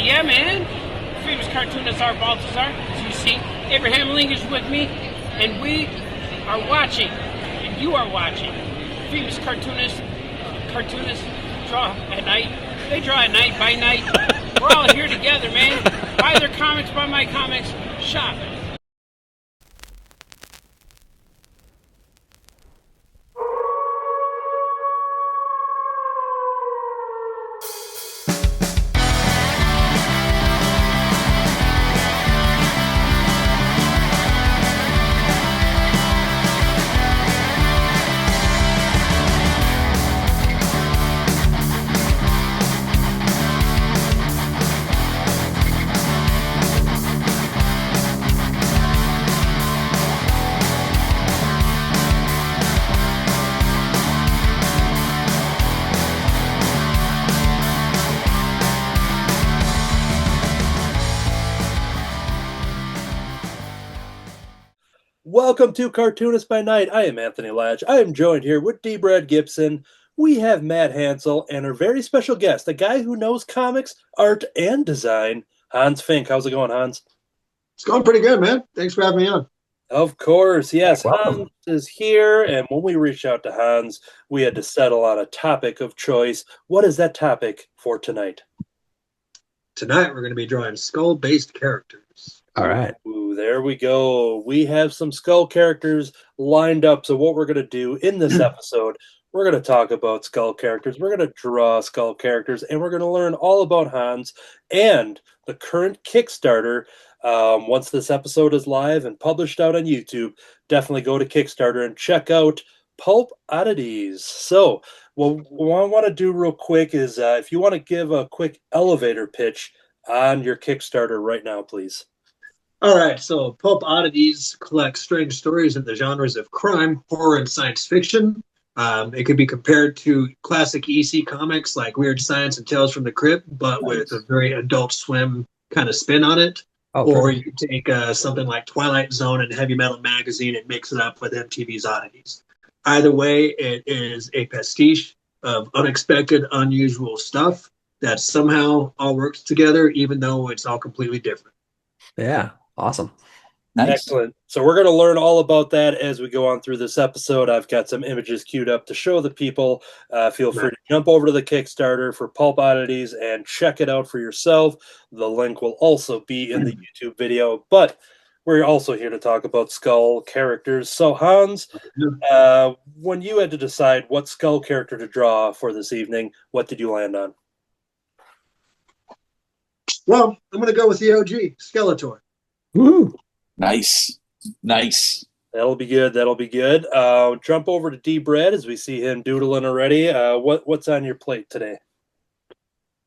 Yeah, man. Famous cartoonist Art Balthazar. As you see, Abraham Lincoln is with me, and we are watching, and you are watching. Famous cartoonists draw at night. They draw at night, by night. We're all here together, man. Buy their comics, buy my comics, shop. Welcome to Cartoonist by Night. I am Anthony Laatsch. I am joined here with D. Brad Gibson. We have Matt Hansel and our very special guest, a guy who knows comics, art, and design, Hans Fink. How's it going, Hans? It's going pretty good, man. Thanks for having me on. Of course, yes. Welcome. Hans is here, and when we reached out to Hans, we had to settle on a topic of choice. What is that topic for tonight? Tonight, we're going to be drawing skull-based characters. All right. Ooh, there we go. We have some skull characters lined up. So what we're going to do in this episode, we're going to talk about skull characters. We're going to draw skull characters, and we're going to learn all about Hans and the current Kickstarter. Once this episode is live and published out on YouTube, definitely go to Kickstarter and check out Pulp Oddities. So what I want to do real quick is if you want to give a quick elevator pitch on your Kickstarter right now, please. All right, so Pulp Oddities collects strange stories in the genres of crime, horror, and science fiction. It could be compared to classic EC comics like Weird Science and Tales from the Crypt, but with a very Adult Swim kind of spin on it. Or you could take something like Twilight Zone and Heavy Metal Magazine and mix it up with MTV's Oddities. Either way, it is a pastiche of unexpected, unusual stuff that somehow all works together, even though it's all completely different. Yeah. Awesome. Nice. Excellent. So we're going to learn all about that as we go on through this episode. I've got some images queued up to show the people. Feel free to jump over to the Kickstarter for Pulp Oddities and check it out for yourself. The link will also be in the YouTube video, but we're also here to talk about skull characters. So Hans, when you had to decide what skull character to draw for this evening, what did you land on? Well, I'm going to go with the OG, Skeletor. Woo! Nice. That'll be good. Jump over to D. Brad as we see him doodling already. What's on your plate today?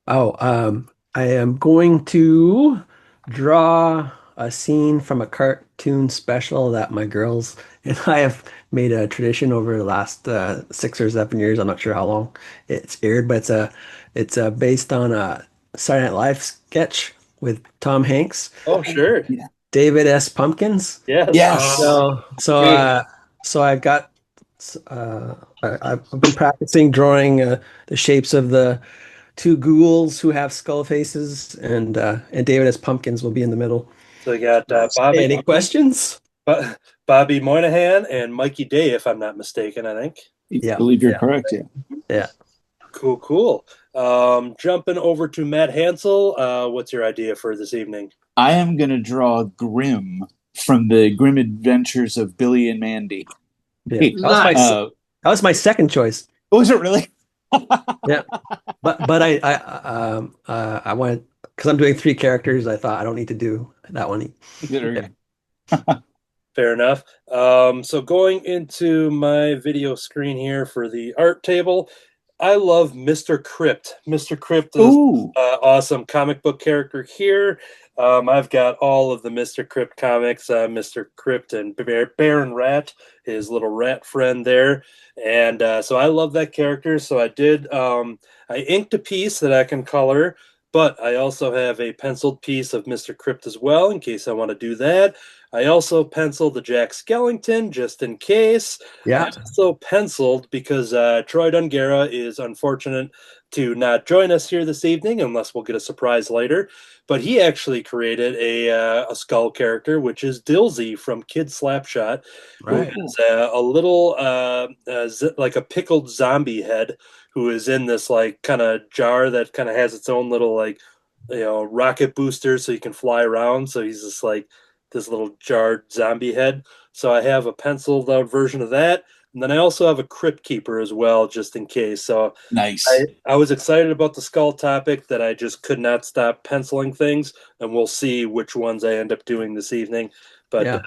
I am going to draw a scene from a cartoon special that my girls and I have made a tradition over the last 6 or 7 years. I'm not sure how long it's aired, but it's based on a Saturday Night Live sketch with Tom Hanks. Oh, sure. Yeah. David S. Pumpkins. Yes. So I've got I've been practicing drawing the shapes of the two ghouls who have skull faces, and David S. Pumpkins will be in the middle. So you got Bobby. Any questions? Bobby Moynihan and Mikey Day, if I'm not mistaken. I think. I believe you're correct. Yeah. Cool. Jumping over to Matt Hansel. What's your idea for this evening? I am going to draw Grim from the Grim Adventures of Billy and Mandy. Yeah. That was my second choice. Was it really? Yeah, but I wanted, because I'm doing 3 characters. I thought I don't need to do that one. Yeah. Fair enough. So going into my video screen here for the art table, I love Mr. Crypt. Mr. Crypt is awesome comic book character here. I've got all of the Mr. Crypt comics, Mr. Crypt and Baron Rat, his little rat friend there. And so I love that character. So I did, I inked a piece that I can color, but I also have a penciled piece of Mr. Crypt as well, in case I want to do that. I also penciled the Jack Skellington just in case. Yeah. I also penciled because Troy DONGARRA is unfortunate to not join us here this evening, unless we'll get a surprise later. But he actually created a skull character, which is Dilsey from Kid Slapshot, Right. who is a little like a pickled zombie head, who is in this like kind of jar that kind of has its own little like rocket booster, so you can fly around. So he's just like this little jarred zombie head. So I have a penciled out version of that. And then I also have a Crypt Keeper as well, just in case. So Nice. I was excited about the skull topic that I just could not stop penciling things, and we'll see which ones I end up doing this evening. But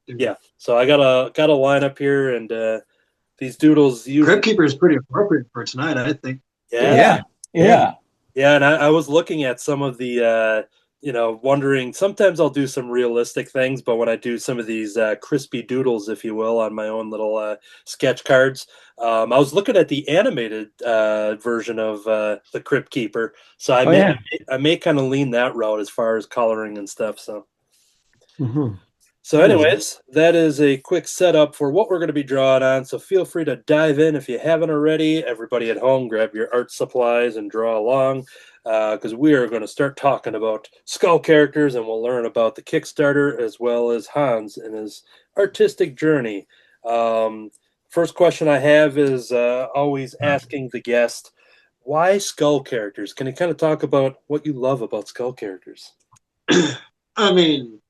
Yeah. So I got a lineup here, and these doodles. Crypt Keeper is pretty appropriate for tonight, I think. Yeah. And I was looking at some of the, wondering, sometimes I'll do some realistic things, but when I do some of these crispy doodles, if you will, on my own little sketch cards, I was looking at the animated version of the Crypt Keeper. So I may kind of lean that route as far as coloring and stuff. So. Mm-hmm. So anyways, that is a quick setup for what we're going to be drawing on. So feel free to dive in if you haven't already. Everybody at home, grab your art supplies and draw along, because we are going to start talking about skull characters, and we'll learn about the Kickstarter as well as Hans and his artistic journey. First question I have is always asking the guest, why skull characters? Can you kind of talk about what you love about skull characters? I mean,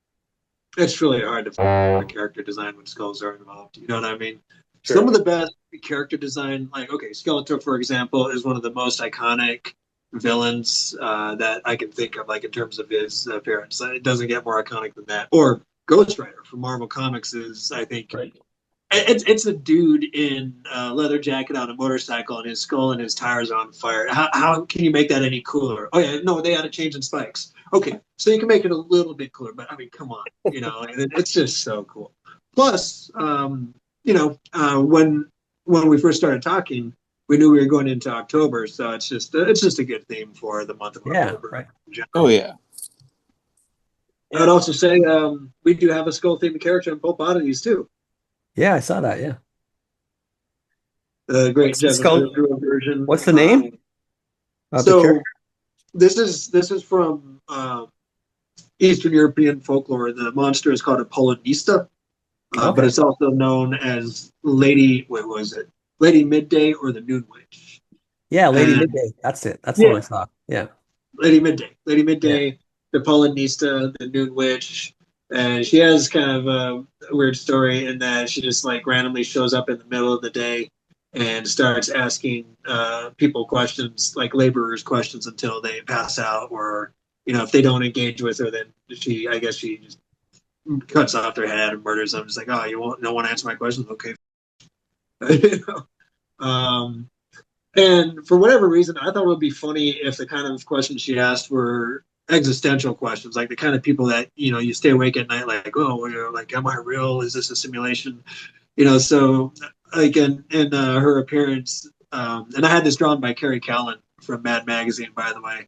it's really hard to find a character design when skulls are involved. You know what I mean? Sure. Some of the best character design, like, okay, Skeletor, for example, is one of the most iconic villains that I can think of, like, in terms of his appearance. It doesn't get more iconic than that. Or Ghost Rider from Marvel Comics is, I think, it's a dude in a leather jacket on a motorcycle, and his skull and his tires are on fire. How can you make that any cooler? Oh, yeah, no, they had a change in spikes. Okay, so you can make it a little bit cooler, but I mean, come on, it's just so cool. Plus, when we first started talking, we knew we were going into October, so it's just a good theme for the month of October. Right. Oh yeah. I would also say we do have a skull themed character in PULP Oddities too. Yeah, I saw that. Yeah. The great skull version. What's the name? So this is from Eastern European folklore. The monster is called a Polonista, but it's also known as Lady Midday or the Noon Witch. Yeah, Lady Midday. That's it. That's the one I saw. Yeah. Lady Midday, the Polonista, the Noon Witch. And she has kind of a weird story in that she just like randomly shows up in the middle of the day and starts asking people questions, like laborers questions, until they pass out, or if they don't engage with her, then she just cuts off their head and murders them. Just like, oh, you don't want to answer my questions, okay? And for whatever reason, I thought it would be funny if the kind of questions she asked were existential questions, like the kind of people that you stay awake at night, like, oh, like, am I real? Is this a simulation? So like in her appearance, and I had this drawn by Kerry Callan from Mad Magazine, by the way.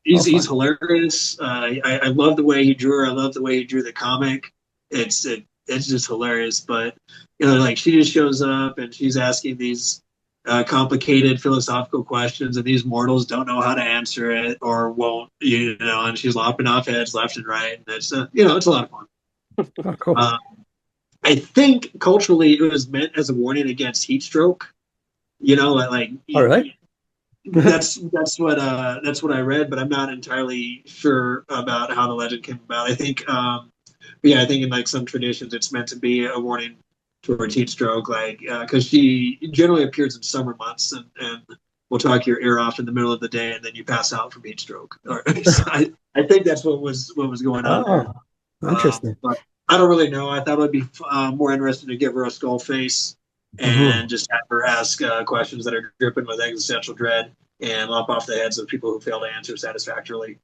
He's hilarious. I love the way he drew her. I love the way he drew the comic. It's just hilarious. But like, she just shows up and she's asking these complicated philosophical questions, and these mortals don't know how to answer it or won't, and she's lopping off heads left and right. And it's it's a lot of fun. Oh, cool. I think culturally it was meant as a warning against heat stroke. Like oh, really? that's what I read, but I'm not entirely sure about how the legend came about. I think I think in like some traditions it's meant to be a warning towards heat stroke, like because she generally appears in summer months and will talk your ear off in the middle of the day, and then you pass out from heat stroke. So I think that's what was going on. Interesting. But I don't really know. I thought it would be more interesting to give her a skull face and just have her ask questions that are dripping with existential dread and lop off the heads of people who fail to answer satisfactorily.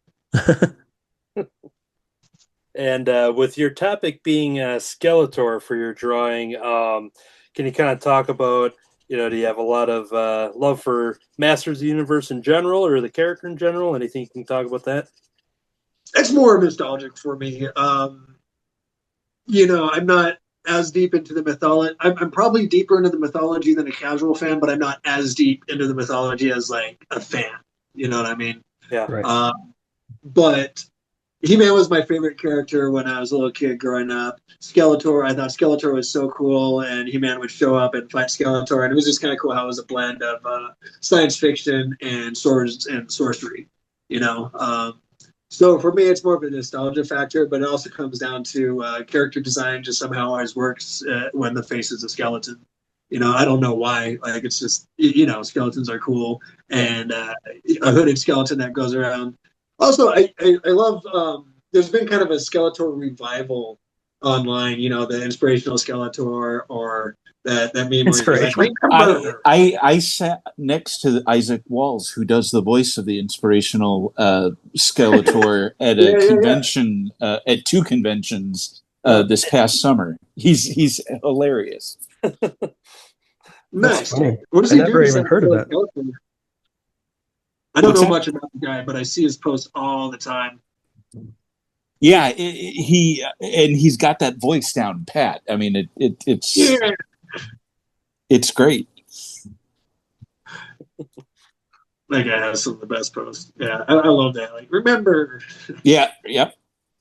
And with your topic being Skeletor for your drawing, can you kind of talk about, do you have a lot of love for Masters of the Universe in general, or the character in general? Anything you can talk about that? It's more nostalgic for me. I'm not as deep into the mythology. I'm probably deeper into the mythology than a casual fan, but I'm not as deep into the mythology as like a fan. You know what I mean? Yeah. Right. But He-Man was my favorite character when I was a little kid growing up. Skeletor, I thought Skeletor was so cool, and He-Man would show up and fight Skeletor, and it was just kind of cool how it was a blend of science fiction and swords and sorcery. So for me, it's more of a nostalgia factor, but it also comes down to character design. Just somehow always works when the face is a skeleton. I don't know why. Like it's just skeletons are cool, and a hooded skeleton that goes around. Also, I love. There's been kind of a Skeletor revival online. The inspirational Skeletor or that meme. Inspirational. I sat next to Isaac Walls, who does the voice of the inspirational Skeletor at a convention, at 2 conventions this past summer. He's hilarious. Nice. What does he never even heard of that. I don't know much about the guy, but I see his posts all the time. Yeah, he's got that voice down pat. I mean, it's great. That guy has some of the best posts. Yeah, I love that. Like, remember. Yeah. Yep.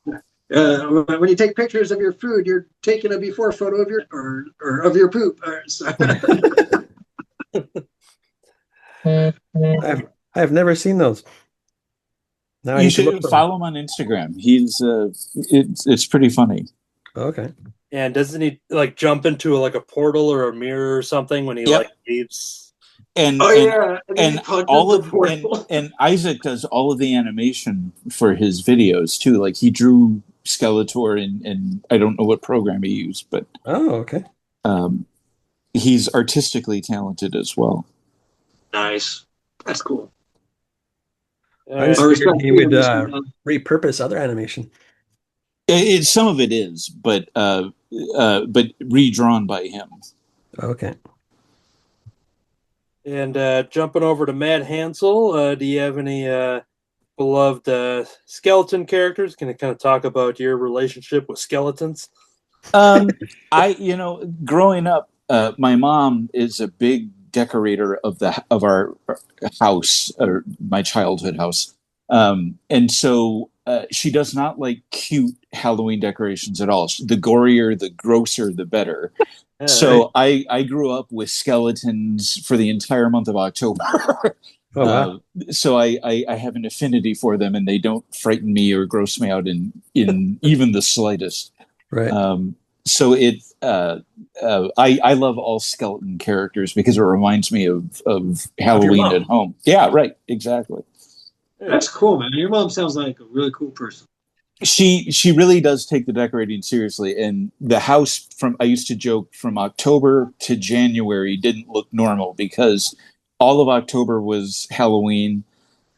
When you take pictures of your food, you're taking a before photo of your or of your poop. I've never seen those. Now you should follow him on Instagram. He's it's pretty funny. Okay. And doesn't he like jump into a portal or a mirror or something when he leaves? And Isaac does all of the animation for his videos too. Like he drew Skeletor and I don't know what program he used, but okay. He's artistically talented as well. Nice. That's cool. I just figured he would repurpose other animation. Some of it is, but redrawn by him. Okay. And jumping over to Mad Hansel, do you have any beloved skeleton characters? Can you kind of talk about your relationship with skeletons? Growing up, my mom is a big decorator of our house, or my childhood house, and so she does not like cute Halloween decorations at all. The gorier, the grosser, the better. So I grew up with skeletons for the entire month of October. Oh, wow. So I have an affinity for them, and they don't frighten me or gross me out in even the slightest. Right. So I love all skeleton characters because it reminds me of Halloween at home. Yeah, right. Exactly. That's cool, man. Your mom sounds like a really cool person. She really does take the decorating seriously, and the house I used to joke from October to January didn't look normal because all of October was Halloween,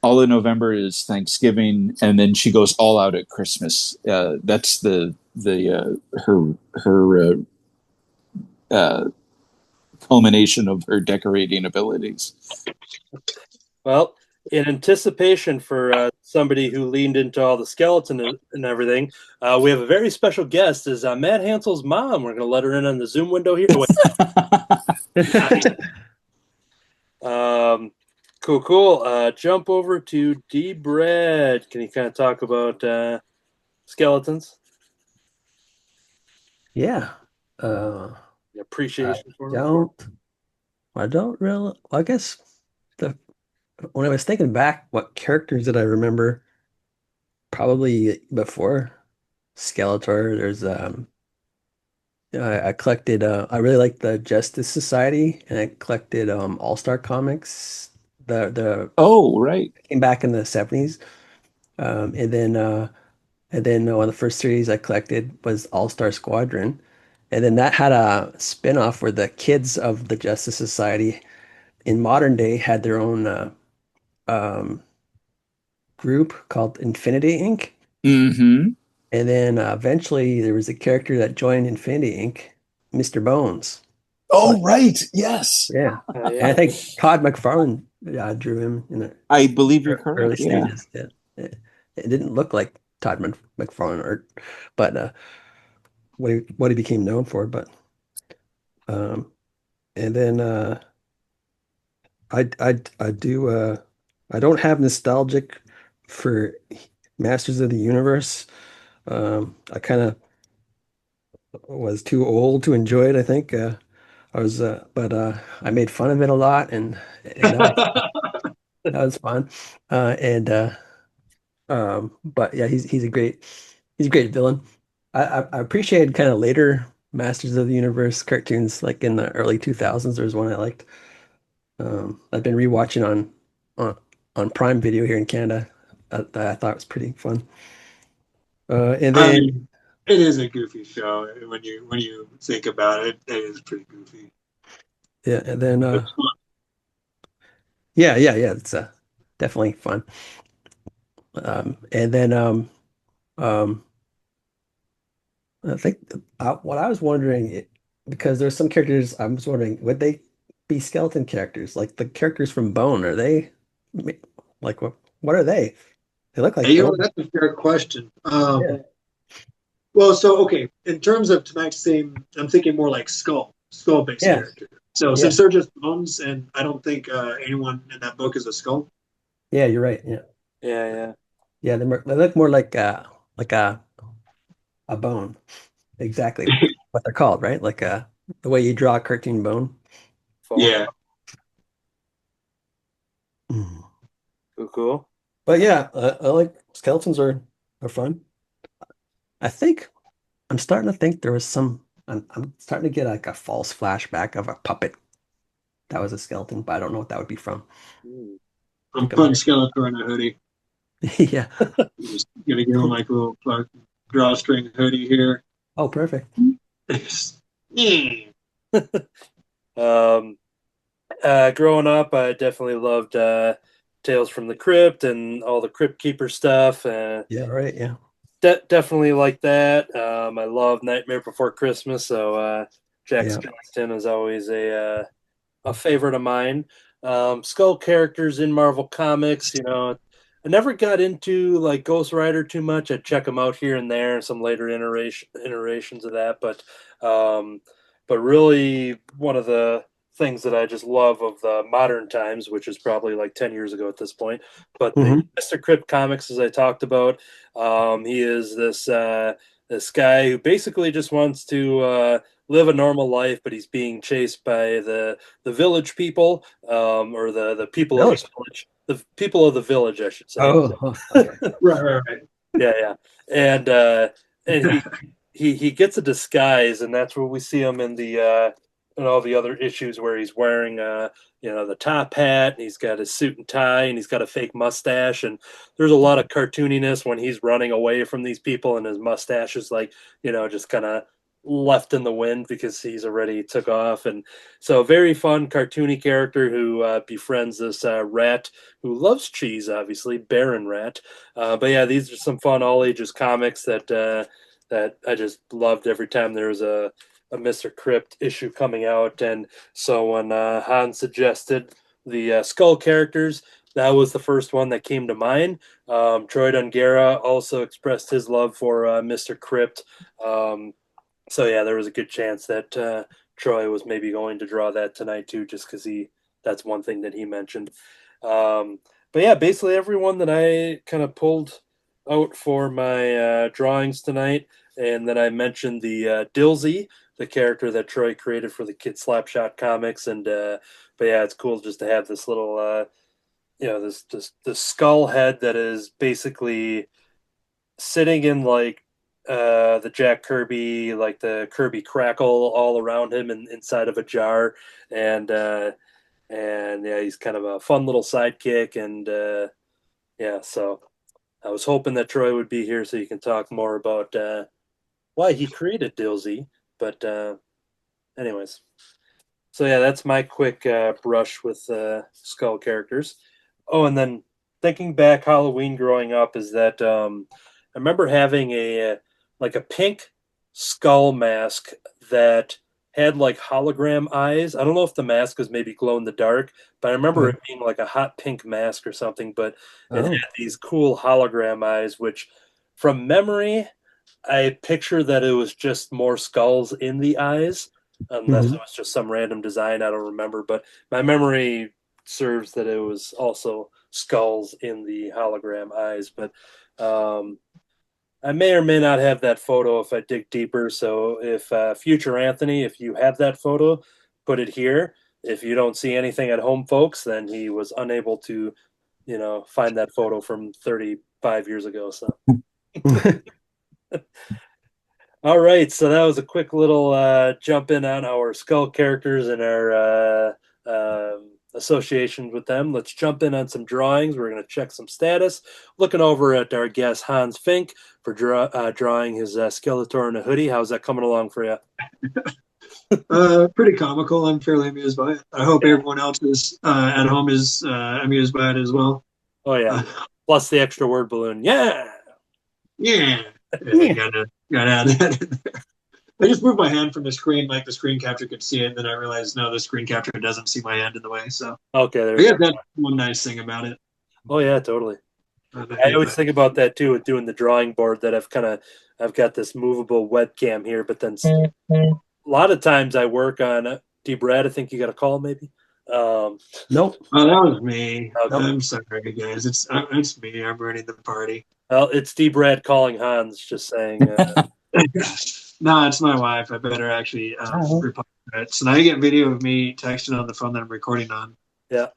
all of November is Thanksgiving, and then she goes all out at Christmas. That's her culmination of her decorating abilities. Well, in anticipation for somebody who leaned into all the skeleton and everything, we have a very special guest. Is Mad Hansel's mom. We're going to let her in on the Zoom window here. Cool. Jump over to D-Bread. Can you kind of talk about skeletons? Yeah. Appreciation for them? I don't really. I guess when I was thinking back, what characters did I remember? Probably before Skeletor. There's I collected. I really liked the Justice Society, and I collected All-Star Comics. The right, came back in the 70s, and then one of the first series I collected was All-Star Squadron, and then that had a spin-off where the kids of the Justice Society in modern day had their own group called Infinity Inc. Mm-hmm. And then eventually there was a character that joined Infinity Inc., Mr. Bones. Oh, right. Yes. Yeah. And I think Todd McFarlane drew him in the I believe you're correct. Early stages. Yeah. It didn't look like Todd McFarlane art, but what he became known for, but and then I don't have nostalgic for Masters of the Universe. I kind of was too old to enjoy it, I think. But I made fun of it a lot, and that was fun. And But yeah, he's a great villain. I appreciated kind of later Masters of the Universe cartoons, like in the early 2000s. There was one I liked. I've been rewatching on on Prime Video here in Canada. That I thought was pretty fun. And I then mean, it is a goofy show when you think about it. It is pretty goofy. yeah, and then It's fun. yeah, it's definitely fun. And then um, I think what I was wondering, because there's some characters I was wondering, would they be skeleton characters? Like the characters from Bone, are they ma- like what are they? They look Hey, like you know, bone. that's a fair question. Yeah. Well, so okay, in terms of tonight's theme, I'm thinking more like skull-based Yeah. character. So Yeah. since they're just bones, and I don't think anyone in that book is a skull. Yeah, you're right. Yeah. Yeah. Yeah, they look more like a bone. Exactly what they're called, right? Like the way you draw a cartoon bone. Yeah. Mm. Cool. But yeah, I like skeletons are fun. I think I'm starting to think there was some. I'm starting to get like a false flashback of a puppet that was a skeleton, but I don't know what that would be from. Mm. I I'm think putting Skeletor in a hoodie. yeah. I'm just gonna give him like a little drawstring hoodie here. Oh, perfect. Yeah. Um, Growing up, I definitely loved Tales from the Crypt and all the Crypt Keeper stuff. Yeah, right. Yeah. Definitely like that. I love Nightmare Before Christmas, so Jack Yeah. Skellington is always a favorite of mine. Skull characters in Marvel Comics, I never got into like Ghost Rider too much. I'd check them out here and there, some later iterations of that, but really one of the things that I just love of the modern times, which is probably like 10 years ago at this point, but the Hmm. Mr. Crypt comics, as I talked about, he is this guy who basically just wants to live a normal life, but he's being chased by the village people, or the people of the Village. village, the people of the village, I should say. Oh, okay. Right. Yeah, and he gets a disguise, and that's where we see him in all the other issues where he's wearing the top hat, and he's got his suit and tie, and he's got a fake mustache, and there's a lot of cartooniness when he's running away from these people, and his mustache is like just kind of left in the wind because he's already took off. And so very fun cartoony character who befriends this rat who loves cheese, obviously, Baron Rat. But yeah, these are some fun all ages comics that I just loved every time there was a Mr. Crypt issue coming out. And so when Han suggested the Skull characters, that was the first one that came to mind. Troy DONGARRA also expressed his love for Mr. Crypt. So yeah, there was a good chance that Troy was maybe going to draw that tonight too, just because that's one thing that he mentioned. But yeah, basically everyone that I kind of pulled out for my drawings tonight, and then I mentioned the Dilsey, the character that Troy created for the Kid Slapshot comics, and but yeah, it's cool just to have this little this skull head that is basically sitting in like the Jack Kirby, like the Kirby crackle all around him and inside of a jar, and yeah, he's kind of a fun little sidekick, and yeah, so I was hoping that Troy would be here so you can talk more about why he created Dilsey, but anyways, so yeah, that's my quick brush with skull characters. Oh, and then thinking back Halloween growing up is that I remember having a pink skull mask that had like hologram eyes. I don't know if the mask was maybe glow in the dark, but I remember Mhm. it being like a hot pink mask or something, but it had Oh, these cool hologram eyes, which from memory, I picture that it was just more skulls in the eyes, unless Mhm. it was just some random design. I don't remember, but my memory serves that it was also skulls in the hologram eyes. But I may or may not have that photo if I dig deeper. So if future Anthony, if you have that photo, put it here. If you don't see anything at home, folks, then he was unable to, find that photo from 35 years ago. So. All right, so that was a quick little jump in on our skull characters and our associations with them. Let's jump in on some drawings. We're going to check some status. Looking over at our guest Hans Fink for drawing his Skeletor in a hoodie. How's that coming along for you? Pretty comical. I'm fairly amused by it. I hope everyone else is at home is amused by it as well. Oh yeah, plus the extra word balloon. Yeah, Yeah, Yeah. gotta add that in there. I just moved my hand from the screen like the screen capture could see it, and then I realized no, the screen capture doesn't see my hand in the way. So okay, there I we guess go. that's one nice thing about it. Oh yeah, totally. I always think about that too with doing the drawing board. That I've got this movable webcam here, but then a lot of times I work on. D. Brad, I think you got a call maybe. Nope. Oh, that was me. Okay. I'm sorry, guys. It's me. I'm running the party. Well, it's D. Brad calling Hans, just saying. No, it's my wife. I better actually reply to it. So now you get video of me texting on the phone that I'm recording on. Yeah,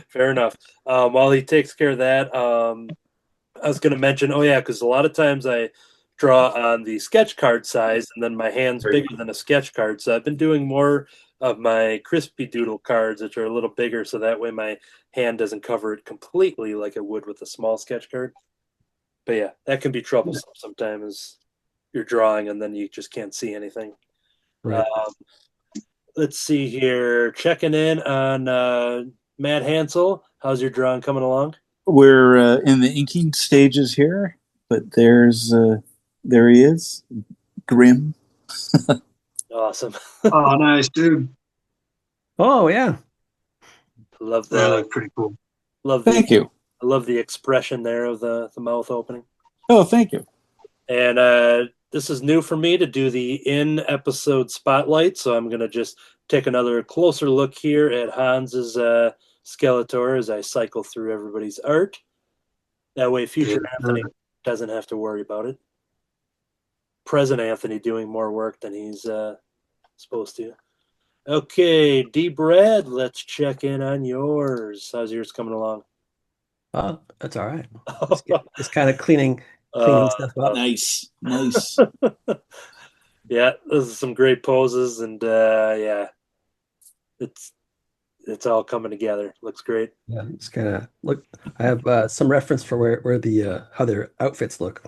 fair enough. While he takes care of that, I was going to mention. Oh yeah, because a lot of times I draw on the sketch card size, and then my hand's bigger than a sketch card. So I've been doing more of my crispy doodle cards, which are a little bigger, so that way my hand doesn't cover it completely like it would with a small sketch card. But yeah, that can be troublesome sometimes. You're drawing and then you just can't see anything. Right. Let's see here. Checking in on Matt Hansel. How's your drawing coming along? We're in the inking stages here, but there he is, grim. Awesome. Oh, nice, dude. Oh yeah. Love That the looked pretty cool. Thank you. I love the expression there of the mouth opening. Oh, thank you. And this is new for me to do the in-episode spotlight, so I'm going to just take another closer look here at Hans's Skeletor as I cycle through everybody's art. That way future Anthony doesn't have to worry about it. Present Anthony doing more work than he's supposed to. Okay, D. Brad, let's check in on yours. How's yours coming along? Oh, that's all right. It's kind of cleaning stuff up. Nice. Yeah, those are some great poses, and yeah, it's all coming together. Looks great. Yeah, it's kind of look. I have some reference for where the how their outfits look.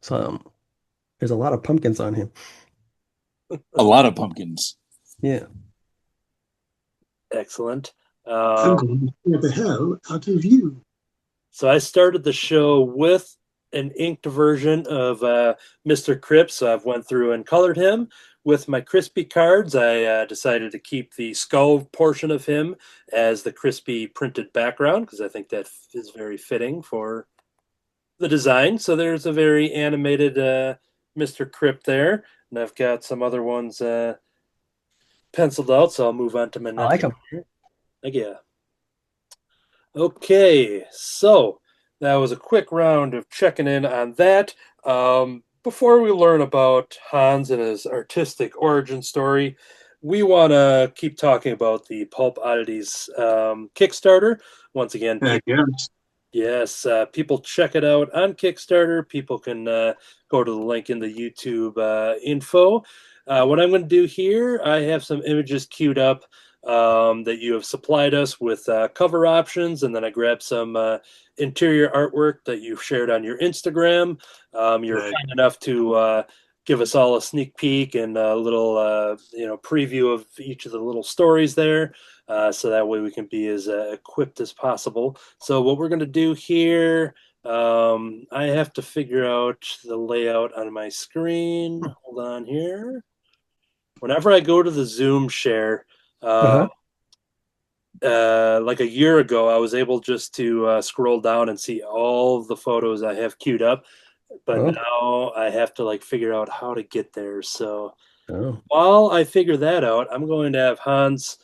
So there's a lot of pumpkins on him. A lot of pumpkins. Yeah. Excellent. I'm going to scare the hell out of you. So I started the show with an inked version of Mr. Cripps. So I've went through and colored him. With my crispy cards, I decided to keep the skull portion of him as the crispy printed background because I think that is very fitting for the design. So there's a very animated Mr. Crip there. And I've got some other ones penciled out, so I'll move on to my next. I like them. Yeah. Okay, so that was a quick round of checking in on that. Before we learn about Hans and his artistic origin story, we want to keep talking about the Pulp Oddities Kickstarter. Once again, yes, people check it out on Kickstarter. People can go to the link in the YouTube info. What I'm going to do here, I have some images queued up that you have supplied us with cover options, and then I grabbed some interior artwork that you've shared on your Instagram. You're kind enough to give us all a sneak peek and a little preview of each of the little stories there, so that way we can be as equipped as possible. So what we're going to do here, I have to figure out the layout on my screen. Hold on here. Whenever I go to the Zoom share, like a year ago, I was able just to scroll down and see all the photos I have queued up. but Oh. now I have to like figure out how to get there. So Oh. while I figure that out, I'm going to have Hans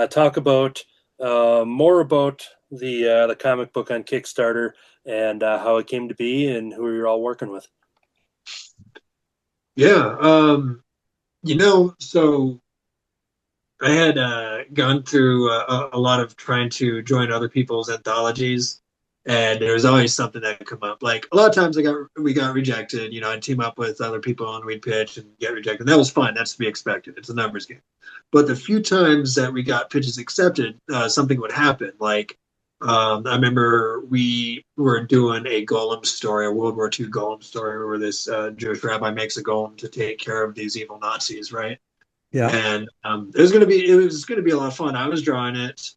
talk about more about the comic book on Kickstarter and how it came to be and who you're all working with. Yeah. So I had gone through a lot of trying to join other people's anthologies, and there was always something that would come up. Like a lot of times, we got rejected. I'd team up with other people and we'd pitch and get rejected. That was fine. That's to be expected. It's a numbers game. But the few times that we got pitches accepted, something would happen. Like I remember we were doing a golem story, a World War II golem story, where this Jewish rabbi makes a golem to take care of these evil Nazis, right? Yeah. And it was gonna be a lot of fun. I was drawing it.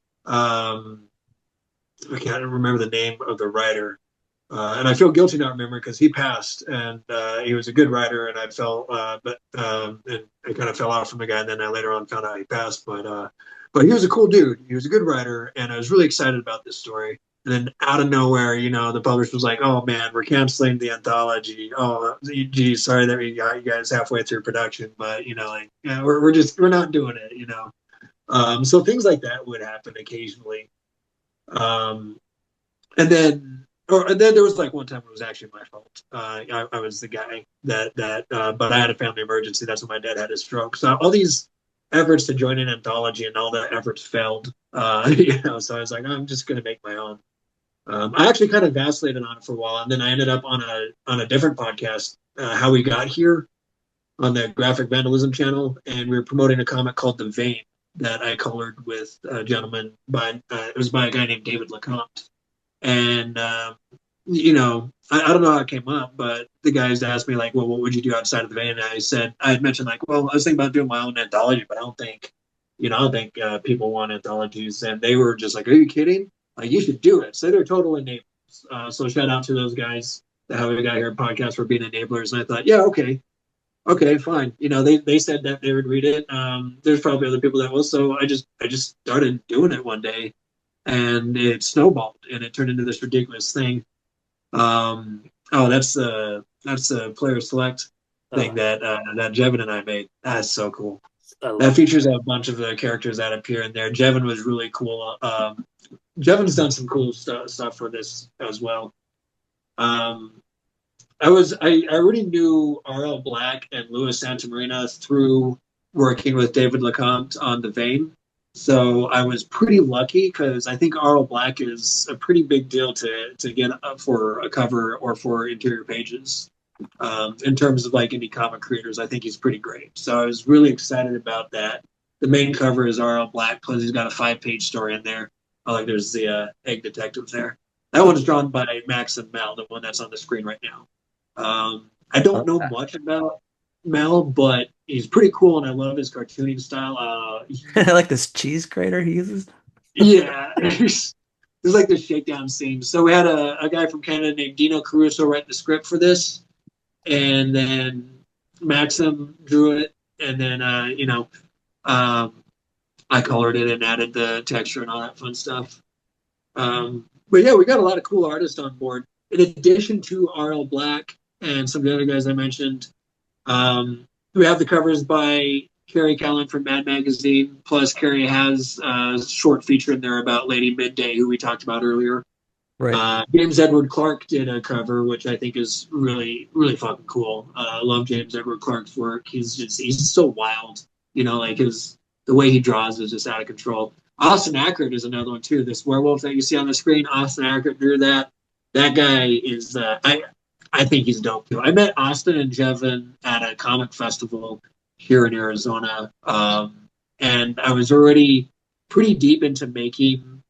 I can't remember the name of the writer, and I feel guilty not remembering because he passed, and he was a good writer, and and I kind of fell out from the guy, and then I later on found out he passed. But he was a cool dude. He was a good writer, and I was really excited about this story. And then out of nowhere, the publisher was like, "Oh man, we're canceling the anthology. Oh, geez, sorry that we got you guys halfway through production, but we're not doing it. So things like that would happen occasionally. Um, and then there was like one time it was actually my fault. I was the guy but I had a family emergency. That's when my dad had a stroke. So all these efforts to join an anthology and all the efforts failed. So I was like, I'm just going to make my own. I actually kind of vacillated on it for a while, and then I ended up on a different podcast, How We Got Here, on the Graphic Vandalism channel, and we were promoting a comic called The Vein that I colored with a gentleman it was by a guy named David LeCompte. And I don't know how it came up, but the guys asked me like, well, what would you do outside of The Vein? And I had mentioned like, well, I was thinking about doing my own anthology, but I don't think people want anthologies. And they were just like, are you kidding? Like, you should do it. So they're total enablers. So shout out to those guys that How We Got Here podcast for being enablers. And I thought, yeah, okay, fine. They said that they would read it. There's probably other people that will. So I just started doing it one day, and it snowballed, and it turned into this ridiculous thing. That's the player select thing that Jevin and I made. That's so cool. That features a bunch of the characters that appear in there. Jevin was really cool. Jevin's done some cool stuff for this as well. I already knew R.L. Black and Louis Santamarina through working with David LeCompte on The Vein. So I was pretty lucky because I think R.L. Black is a pretty big deal to get up for a cover or for interior pages. In terms of like indie comic creators, I think he's pretty great. So I was really excited about that. The main cover is R.L. Black, plus he's got a 5-page story in there. There's the egg detective there. That one's drawn by Max and Mel, the one that's on the screen right now. I don't know much about Mel, but he's pretty cool, and I love his cartooning style. I like this cheese grater he uses. Yeah, there's like this shakedown scene. So we had a guy from Canada named Dino Caruso write the script for this, and then Maxim drew it, and then I colored it and added the texture and all that fun stuff. But yeah, we got a lot of cool artists on board. In addition to R.L. Black and some of the other guys I mentioned, we have the covers by Carrie Callan from Mad Magazine. Plus, Carrie has a short feature in there about Lady Midday, who we talked about earlier. Right. James Edward Clark did a cover, which I think is really, really fucking cool. I love James Edward Clark's work. He's so wild. The way he draws is just out of control. Austin Ackert is another one too. This werewolf that you see on the screen, Austin Ackert drew that. That guy is I think he's dope too. I met Austin and Jevin at a comic festival here in Arizona, and I was already pretty deep into making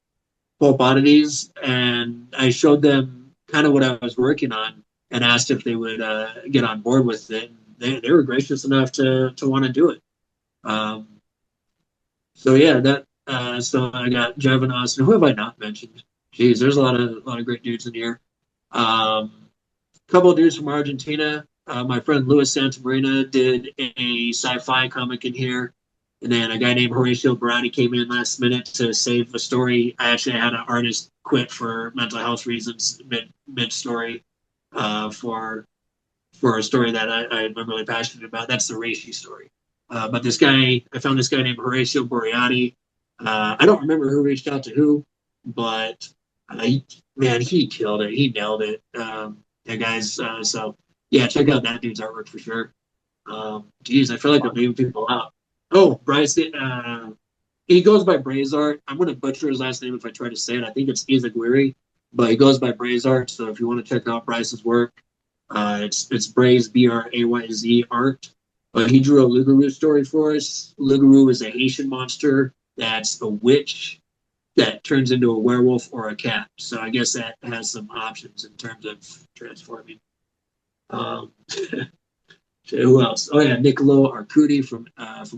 Pulp Oddities, and I showed them kind of what I was working on and asked if they would get on board with it. They were gracious enough to want to do it. So yeah, so I got Jevin, Austin. Who have I not mentioned? Jeez, there's a lot of great dudes in here. Couple of dudes from Argentina. My friend Louis Santamarina did a sci-fi comic in here. And then a guy named Horatio Barati came in last minute to save a story. I actually had an artist quit for mental health reasons mid-story for for a story that I'm really passionate about. That's the Reishi story. But this guy, I found this guy named Horacio Boreati. I don't remember who reached out to who, but man, he killed it. He nailed it. Yeah, guys. So yeah, check out that dude's artwork for sure. Geez, I feel like I'm leaving people out. Oh, Bryce. He goes by Brazart. I'm going to butcher his last name if I try to say it. I think it's Izaguirre, but he goes by Brazart. So if you want to check out Bryce's work, it's Braze, Brayz art. He drew a Lugaroo story for us. Lugaroo is a Haitian monster that's a witch that turns into a werewolf or a cat. So I guess that has some options in terms of transforming. Who else? Oh yeah, Niccolo Arcudi from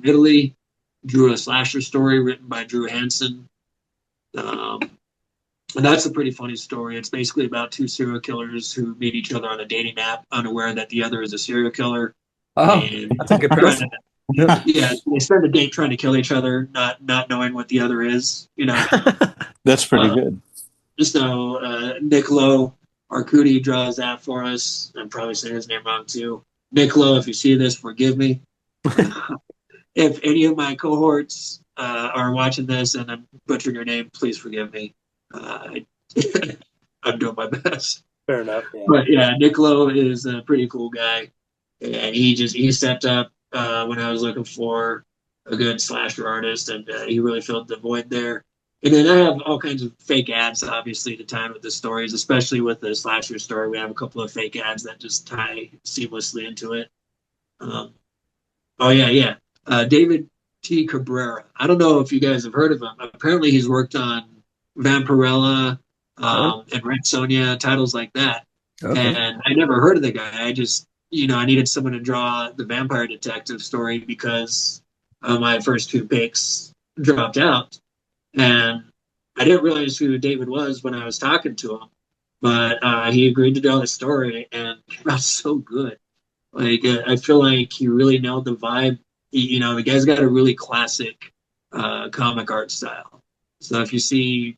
Italy drew a slasher story written by Drew Hansen. And that's a pretty funny story. It's basically about two serial killers who meet each other on a dating app, unaware that the other is a serial killer. Oh, And that's a good person. yeah, they spend the day trying to kill each other, not knowing what the other is. You know, That's pretty good. So Niccolo Arcudi draws that for us. I'm probably saying his name wrong too. Niccolo, if you see this, forgive me. If any of my cohorts are watching this and I'm butchering your name, please forgive me. I'm doing my best. Fair enough. Yeah. But yeah, Niccolo is a pretty cool guy, and he stepped up when I was looking for a good slasher artist, and he really filled the void there. And then I have all kinds of fake ads, obviously, to tie with the stories, especially with the slasher story. We have a couple of fake ads that just tie seamlessly into it. David T. Cabrera. I don't know if you guys have heard of him. Apparently, he's worked on Vampirella and Red Sonja, titles like that. Okay. And I never heard of the guy. I just, I needed someone to draw the vampire detective story because my first two picks dropped out. And I didn't realize who David was when I was talking to him. But he agreed to draw the story, and it came out so good. Like, I feel like he really nailed the vibe. The guy's got a really classic comic art style. So if you see,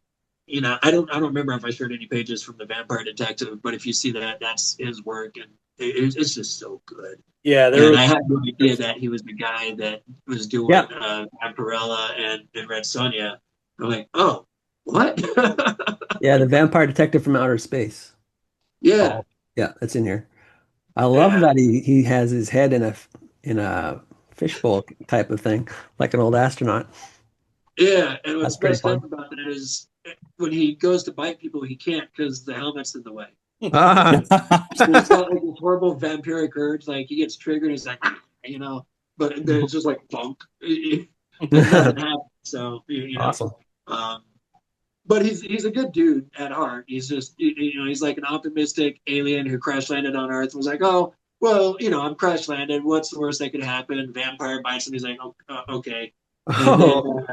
I don't remember if I shared any pages from the Vampire Detective, but if you see that, that's his work, and it's just so good. Yeah, I had no idea that he was the guy that was doing Vampirella and Red Sonja. I'm like, oh, what? Yeah, the Vampire Detective from Outer Space. Yeah. Oh, yeah, that's in here. I love that he has his head in a fishbowl type of thing, like an old astronaut. Yeah, and what's pretty messed up about that is when he goes to bite people, he can't because the helmet's in the way. Ah, So it's got like this horrible vampiric urge. Like he gets triggered, he's like, but then it's just like bunk. It doesn't happen. So awesome. But he's a good dude at heart. He's just he's like an optimistic alien who crash landed on Earth and was like, oh well, I'm crash landed. What's the worst that could happen? Vampire bites him. He's like, okay. Oh.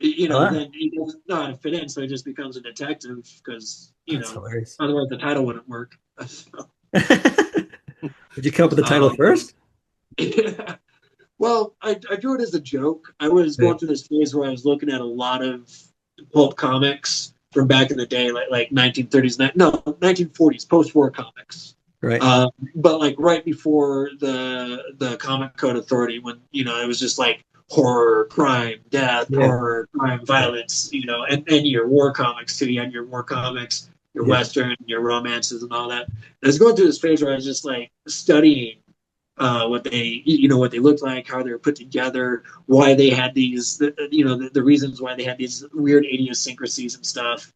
Then he doesn't know how to fit in, so he just becomes a detective because hilarious. Otherwise the title wouldn't work. So. Did you come up with the title first? Yeah. Well, I drew it as a joke. I was going through this phase where I was looking at a lot of pulp comics from back in the day, like 1940s, post-war comics. Right. But like right before the Comic Code Authority, when it was just like horror, crime, death, horror, crime, violence, and your war comics too. You had your war comics, your Western, your romances and all that. And I was going through this phase where I was just like studying what they looked like, how they were put together, why they had these, the reasons why they had these weird idiosyncrasies and stuff.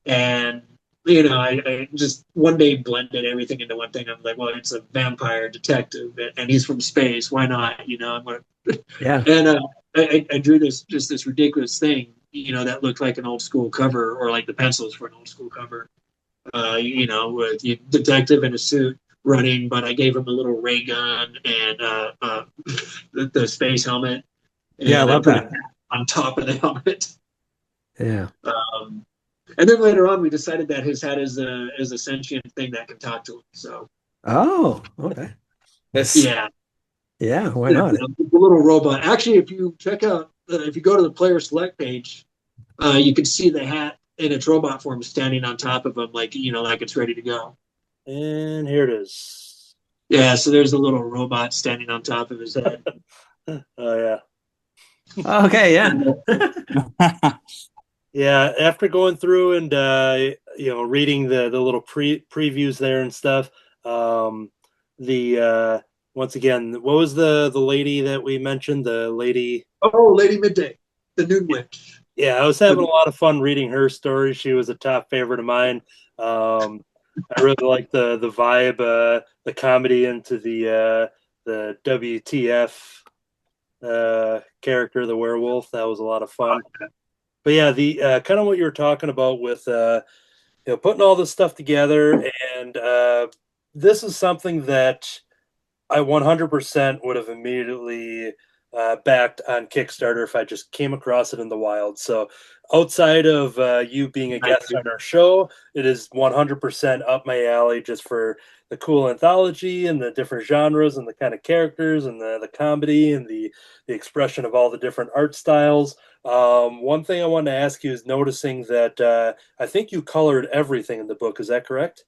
And I just one day blended everything into one thing. I'm like, well, it's a vampire detective, and he's from space. Why not? I'm gonna. Yeah. And I drew this ridiculous thing, that looked like an old school cover, or like the pencils for an old school cover. With a detective in a suit running, but I gave him a little ray gun and the space helmet. And I love that on top of the helmet. Yeah. And then later on, we decided that his head is a sentient thing that can talk to him. So. Oh, okay. Yeah. Yeah. Why not? A little robot. Actually, if you check out, if you go to the player select page, you can see the hat in its robot form standing on top of him, like like it's ready to go. And here it is. Yeah, so there's a little robot standing on top of his head. Oh yeah. Okay, yeah. Yeah, after going through and reading the little previews there and stuff, the once again, what was the lady that we mentioned? The lady. Oh, Lady Midday, the Noon Witch. Yeah, I was having a lot of fun reading her story. She was a top favorite of mine. I really like the vibe, the comedy into the WTF character, the werewolf. That was a lot of fun. But yeah, the kind of what you were talking about with putting all this stuff together, and this is something that I 100% would have immediately backed on Kickstarter if I just came across it in the wild. So outside of you being a guest on our show, it is 100% up my alley just for the cool anthology and the different genres and the kind of characters and the comedy and the expression of all the different art styles. One thing I wanted to ask you is noticing that I think you colored everything in the book. Is that correct?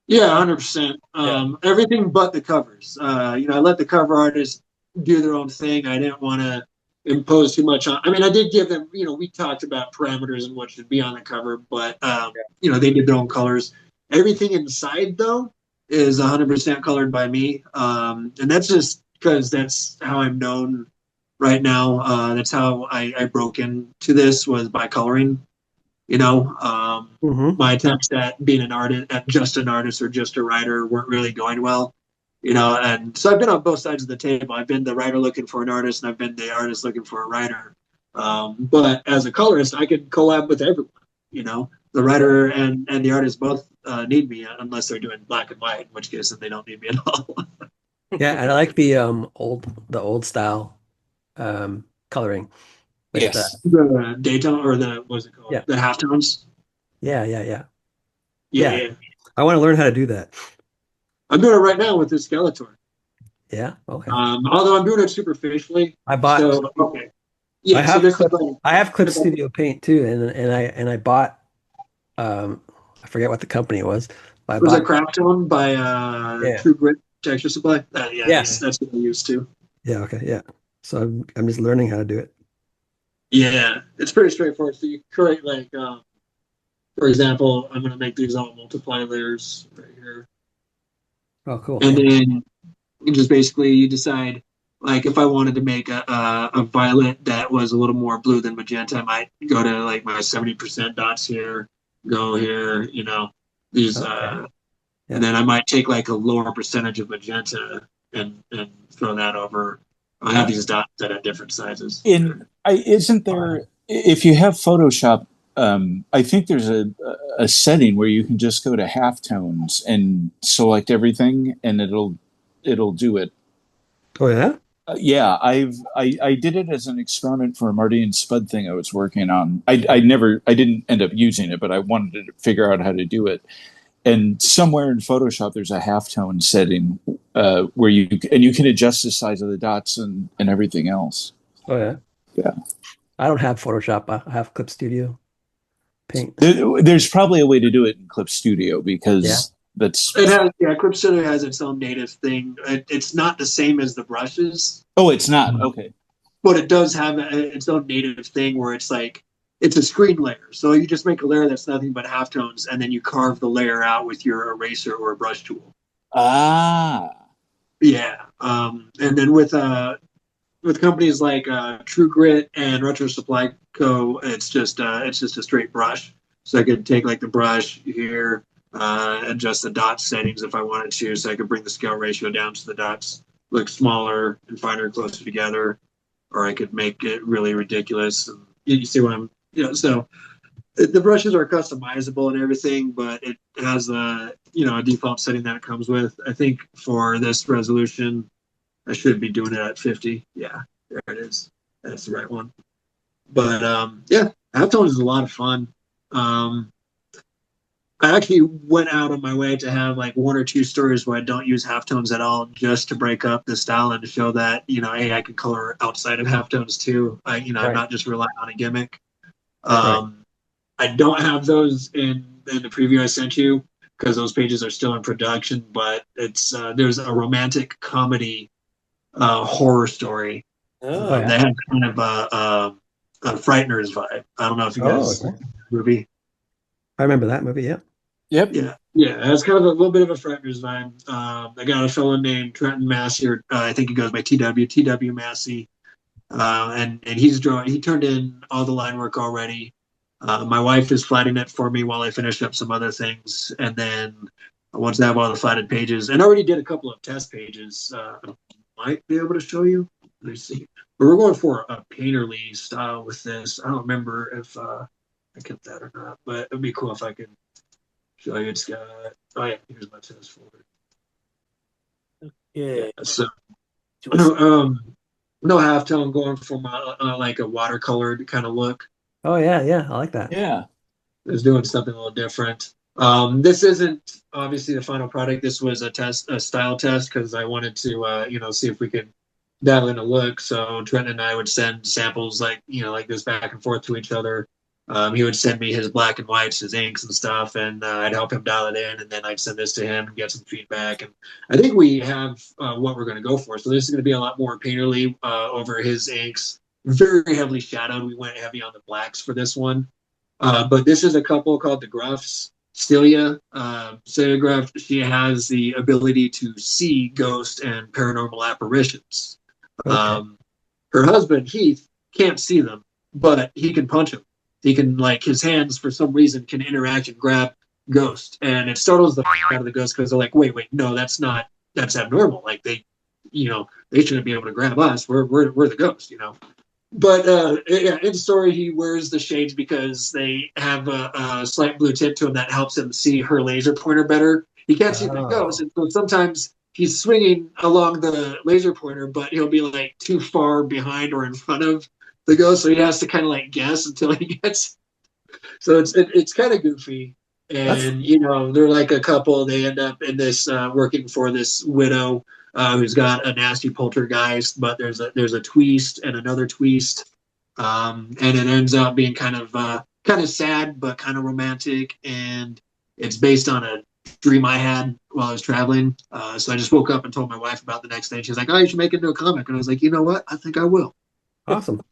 Yeah, 100%. Everything but the covers. I let the cover artists do their own thing. I didn't want to impose too much on. I mean, I did give them. We talked about parameters and what should be on the cover, but they did their own colors. Everything inside though is 100% colored by me, and that's just because that's how I'm known right now. That's how I broke into this, was by coloring. My attempts at being an artist, at just an artist or just a writer, weren't really going well. And so I've been on both sides of the table. I've been the writer looking for an artist, and I've been the artist looking for a writer. But as a colorist, I could collab with everyone. The writer and the artist both need me, unless they're doing black and white, in which case then they don't need me at all. Yeah, and I like the old style coloring. With Yes. The daytone, or what's it called? Yeah. The halftones. Yeah. Yeah. I want to learn how to do that. I'm doing it right now with this Skeletor. Yeah. Okay. Although I'm doing it superficially. I bought. Okay. Yeah. I have Clip Studio Paint too, and I bought. I forget what the company was. It was a Craft Tone by True Grit Texture Supply. That's what I used to. Yeah. Okay. Yeah. So I'm just learning how to do it. Yeah, it's pretty straightforward. So you create for example, I'm going to make these all multiply layers right here. Oh, cool. And then you just basically decide, if I wanted to make a violet that was a little more blue than magenta, I might go to my 70% dots here, go here, these, and then I might take a lower percentage of magenta and throw that over. I have these dots that are different sizes. Isn't there, if you have Photoshop, I think there's a setting where you can just go to halftones and select everything, and it'll do it. Oh yeah. Yeah, I did it as an experiment for a Marty and Spud thing I was working on. I didn't end up using it, but I wanted to figure out how to do it. And somewhere in Photoshop, there's a halftone setting where you can adjust the size of the dots and everything else. Oh yeah. Yeah. I don't have Photoshop. I have Clip Studio Paint. There's probably a way to do it in Clip Studio because Clip Studio has its own native thing. It's not the same as the brushes. Oh, it's not. Okay. But it does have its own native thing where it's it's a screen layer. So you just make a layer that's nothing but halftones, and then you carve the layer out with your eraser or a brush tool. Ah. Yeah. And then with companies like True Grit and Retro Supply Co., it's just a straight brush. So I could take the brush here, adjust the dot settings if I wanted to, so I could bring the scale ratio down so the dots look smaller and finer, closer together, or I could make it really ridiculous. And you see what I'm, so the brushes are customizable and everything, but it has a default setting that it comes with. I think for this resolution, I should be doing it at 50. Yeah, there it is. That's the right one. But halftones is a lot of fun. I actually went out on my way to have one or two stories where I don't use halftones at all, just to break up the style and to show that hey, I can color outside of halftones too. I'm not just relying on a gimmick. I don't have those in the preview I sent you because those pages are still in production. But it's there's a romantic comedy horror story that has kind of a Frighteners vibe. I don't know if you guys movie. I remember that movie. Yeah. Yep. Yeah, it's kind of a little bit of a Frighteners vibe. I got a fellow named Trenton Massey, or I think he goes by TW Massey, and he's drawing. He turned in all the line work already. My wife is flatting it for me while I finish up some other things, and then once I have all the flatted pages, and I already did a couple of test pages. Might be able to show you. Let me see. But we're going for a painterly style with this. I don't remember if I kept that or not, but it'd be cool if I could show you. It's got. Oh yeah, here's my test folder. Yeah. So no halftone, going for my like a watercolored kind of look. Oh yeah, I like that. Yeah. It's doing something a little different. This isn't obviously the final product. This was a style test, because I wanted to, see if we could dial in a look. So Trent and I would send samples like this back and forth to each other. He would send me his black and whites, his inks and stuff, and I'd help him dial it in, and then I'd send this to him and get some feedback. And I think we have what we're going to go for. So this is going to be a lot more painterly over his inks. Very heavily shadowed. We went heavy on the blacks for this one. But this is a couple called the Gruffs. Celia Gruff, she has the ability to see ghosts and paranormal apparitions. Okay. Her husband, Heath, can't see them, but he can punch them. He can, his hands, for some reason, can interact and grab ghosts. And it startles the out of the ghosts, because they're like, wait, no, that's abnormal. Like, they shouldn't be able to grab us. We're the ghosts, But in the story, he wears the shades because they have a slight blue tip to him that helps him see her laser pointer better. He can't see the ghost, and so sometimes he's swinging along the laser pointer, but he'll be too far behind or in front of the ghost, so he has to kind of guess until he gets. So it's kind of goofy, and they're like a couple. They end up in this working for this widow. Who's got a nasty poltergeist, but there's a twist and another twist, and it ends up being kind of sad but kind of romantic, and it's based on a dream I had while I was traveling. So I just woke up and told my wife about the next day. She was like, "Oh, you should make it into a comic," and I was like, "You know what? I think I will." Awesome.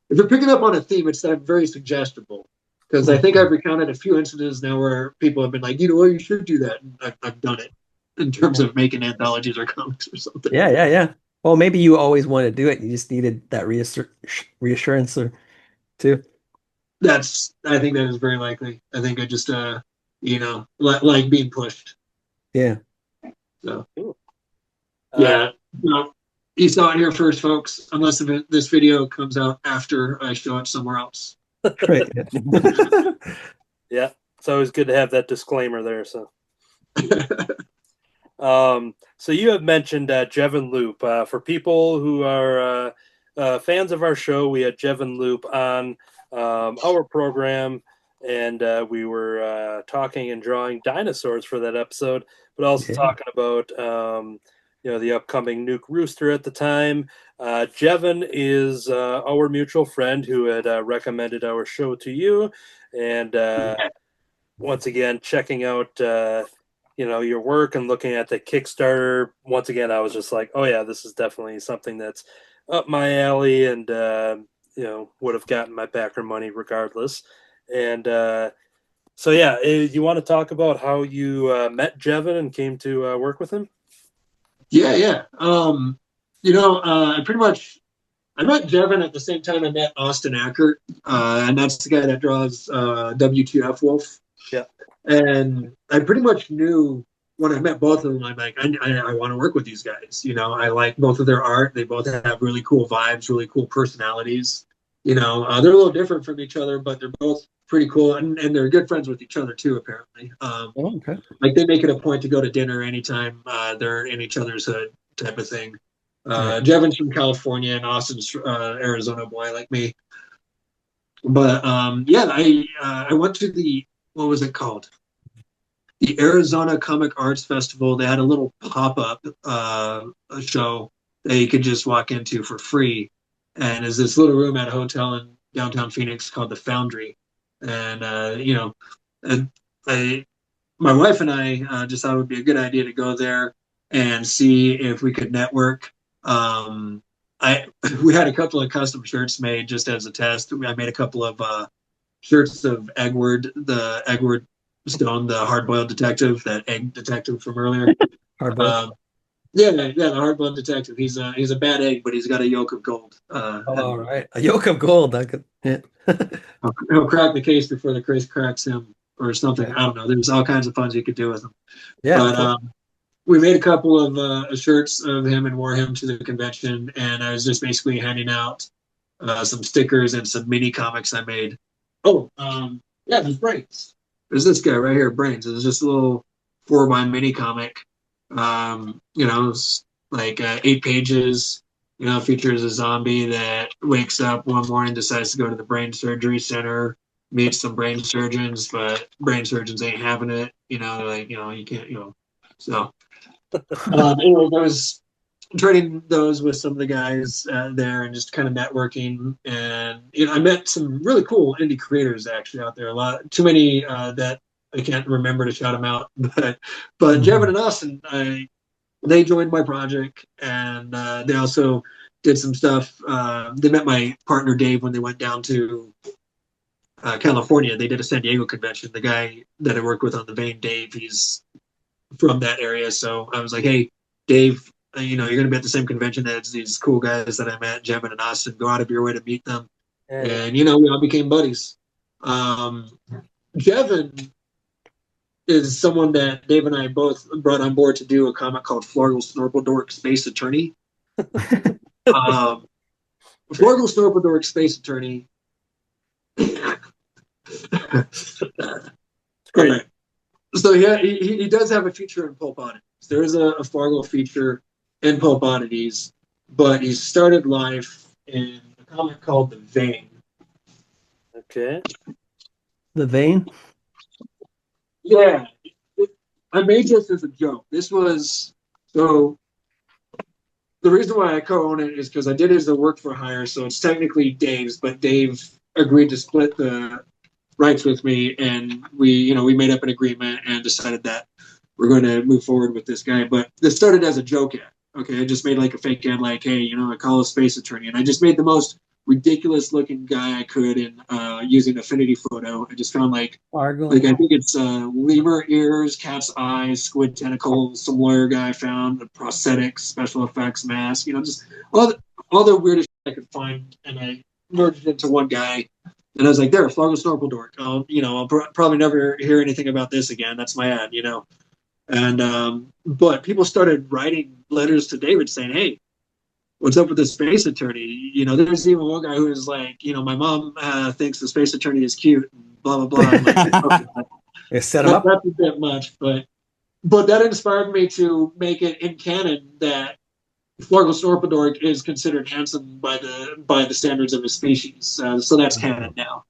If you're picking up on a theme, it's very suggestible, because I think I've recounted a few instances now where people have been like, you should do that, and I've done it. In terms of making anthologies or comics or something. Yeah. Well, maybe you always want to do it. You just needed that reassurance too. I think that is very likely. I think I just, like being pushed. Yeah. So, you saw it here first, folks. Unless this video comes out after I show it somewhere else. Right. Yeah. It's always good to have that disclaimer there. So. So you have mentioned Jevin Loop. For people who are fans of our show, we had Jevin Loop on our program, and we were talking and drawing dinosaurs for that episode, but also talking about the upcoming Nuke Rooster at the time. Jevin is our mutual friend who had recommended our show to you, and once again, checking out your work and looking at the Kickstarter. Once again, I was just like, oh yeah, this is definitely something that's up my alley, and would have gotten my backer money regardless. And so yeah, you want to talk about how you met Jevin and came to work with him? Yeah. I met Jevin at the same time I met Austin Ackert, and that's the guy that draws W2F Wolf. Yeah. And I pretty much knew when I met both of them, I'm like, I want to work with these guys. I like both of their art. They both have really cool vibes, really cool personalities. They're a little different from each other, but they're both pretty cool. And they're good friends with each other too, apparently. Okay. Like they make it a point to go to dinner anytime they're in each other's hood type of thing. Jevin's from California and Austin's Arizona boy like me. But I went to what was it called? The Arizona Comic Arts Festival. They had a little pop-up show that you could just walk into for free. And there's this little room at a hotel in downtown Phoenix called the Foundry. And, I my wife and I just thought it would be a good idea to go there and see if we could network. We had a couple of custom shirts made just as a test. I made a couple of shirts of Edward Stone, the hard-boiled detective, that egg detective from earlier. Hard-boiled. The hard-boiled detective. He's a bad egg, but he's got a yolk of gold. All right, a yolk of gold. I could. Yeah. He'll crack the case before the case cracks him, or something. I don't know. There's all kinds of fun you could do with him. Yeah. But we made a couple of shirts of him and wore him to the convention, and I was just basically handing out some stickers and some mini comics I made. There's Brains. There's this guy right here, Brains. It's just a little 4x mini comic. It's like 8 pages. Features a zombie that wakes up one morning, decides to go to the brain surgery center, meets some brain surgeons, but brain surgeons ain't having it. You can't. So, I was trading those with some of the guys there and just kind of networking. And, I met some really cool indie creators actually out there. A lot, too many that I can't remember to shout them out. But Jevin and Austin, they joined my project, and they also did some stuff. They met my partner Dave when they went down to California. They did a San Diego convention. The guy that I worked with on the vein, Dave, he's from that area. So I was like, hey, Dave, you're going to be at the same convention as these cool guys that I met, Jevin and Austin. Go out of your way to meet them. Yeah. And, we all became buddies. Jevin is someone that Dave and I both brought on board to do a comic called Florgle Snorpeldork Space Attorney. Florgle Snorpeldork Space Attorney. Great. Okay. So yeah, he does have a feature in Pulp Oddities. There is a Fargo feature in Pulp Oddities, but he started life in a comic called The Vein. Okay. The Vein? Yeah. I made this as a joke. The reason why I co-own it is because I did it as a work for hire, so it's technically Dave's, but Dave agreed to split the rights with me, and we made up an agreement and decided that we're going to move forward with this guy. But this started as a joke ad. Okay, I just made like a fake ad, like, hey, I call a space attorney, and I just made the most ridiculous looking guy I could in using Affinity Photo. I just found like I think it's lemur ears, cat's eyes, squid tentacles, some lawyer guy found, a prosthetics, special effects mask, just all the weirdest shit I could find, and I merged it into one guy. And I was like, there, Florgo Snorpeldork. I'll probably never hear anything about this again. That's my ad, And but people started writing letters to David saying, hey, what's up with the space attorney? There's even one guy who was like, my mom thinks the space attorney is cute, and blah, blah, blah. I'm like, okay. Set him up. That's a bit much, but that inspired me to make it in canon that Florgo Snorpeldork is considered handsome by the standards of his species. So that's canon now.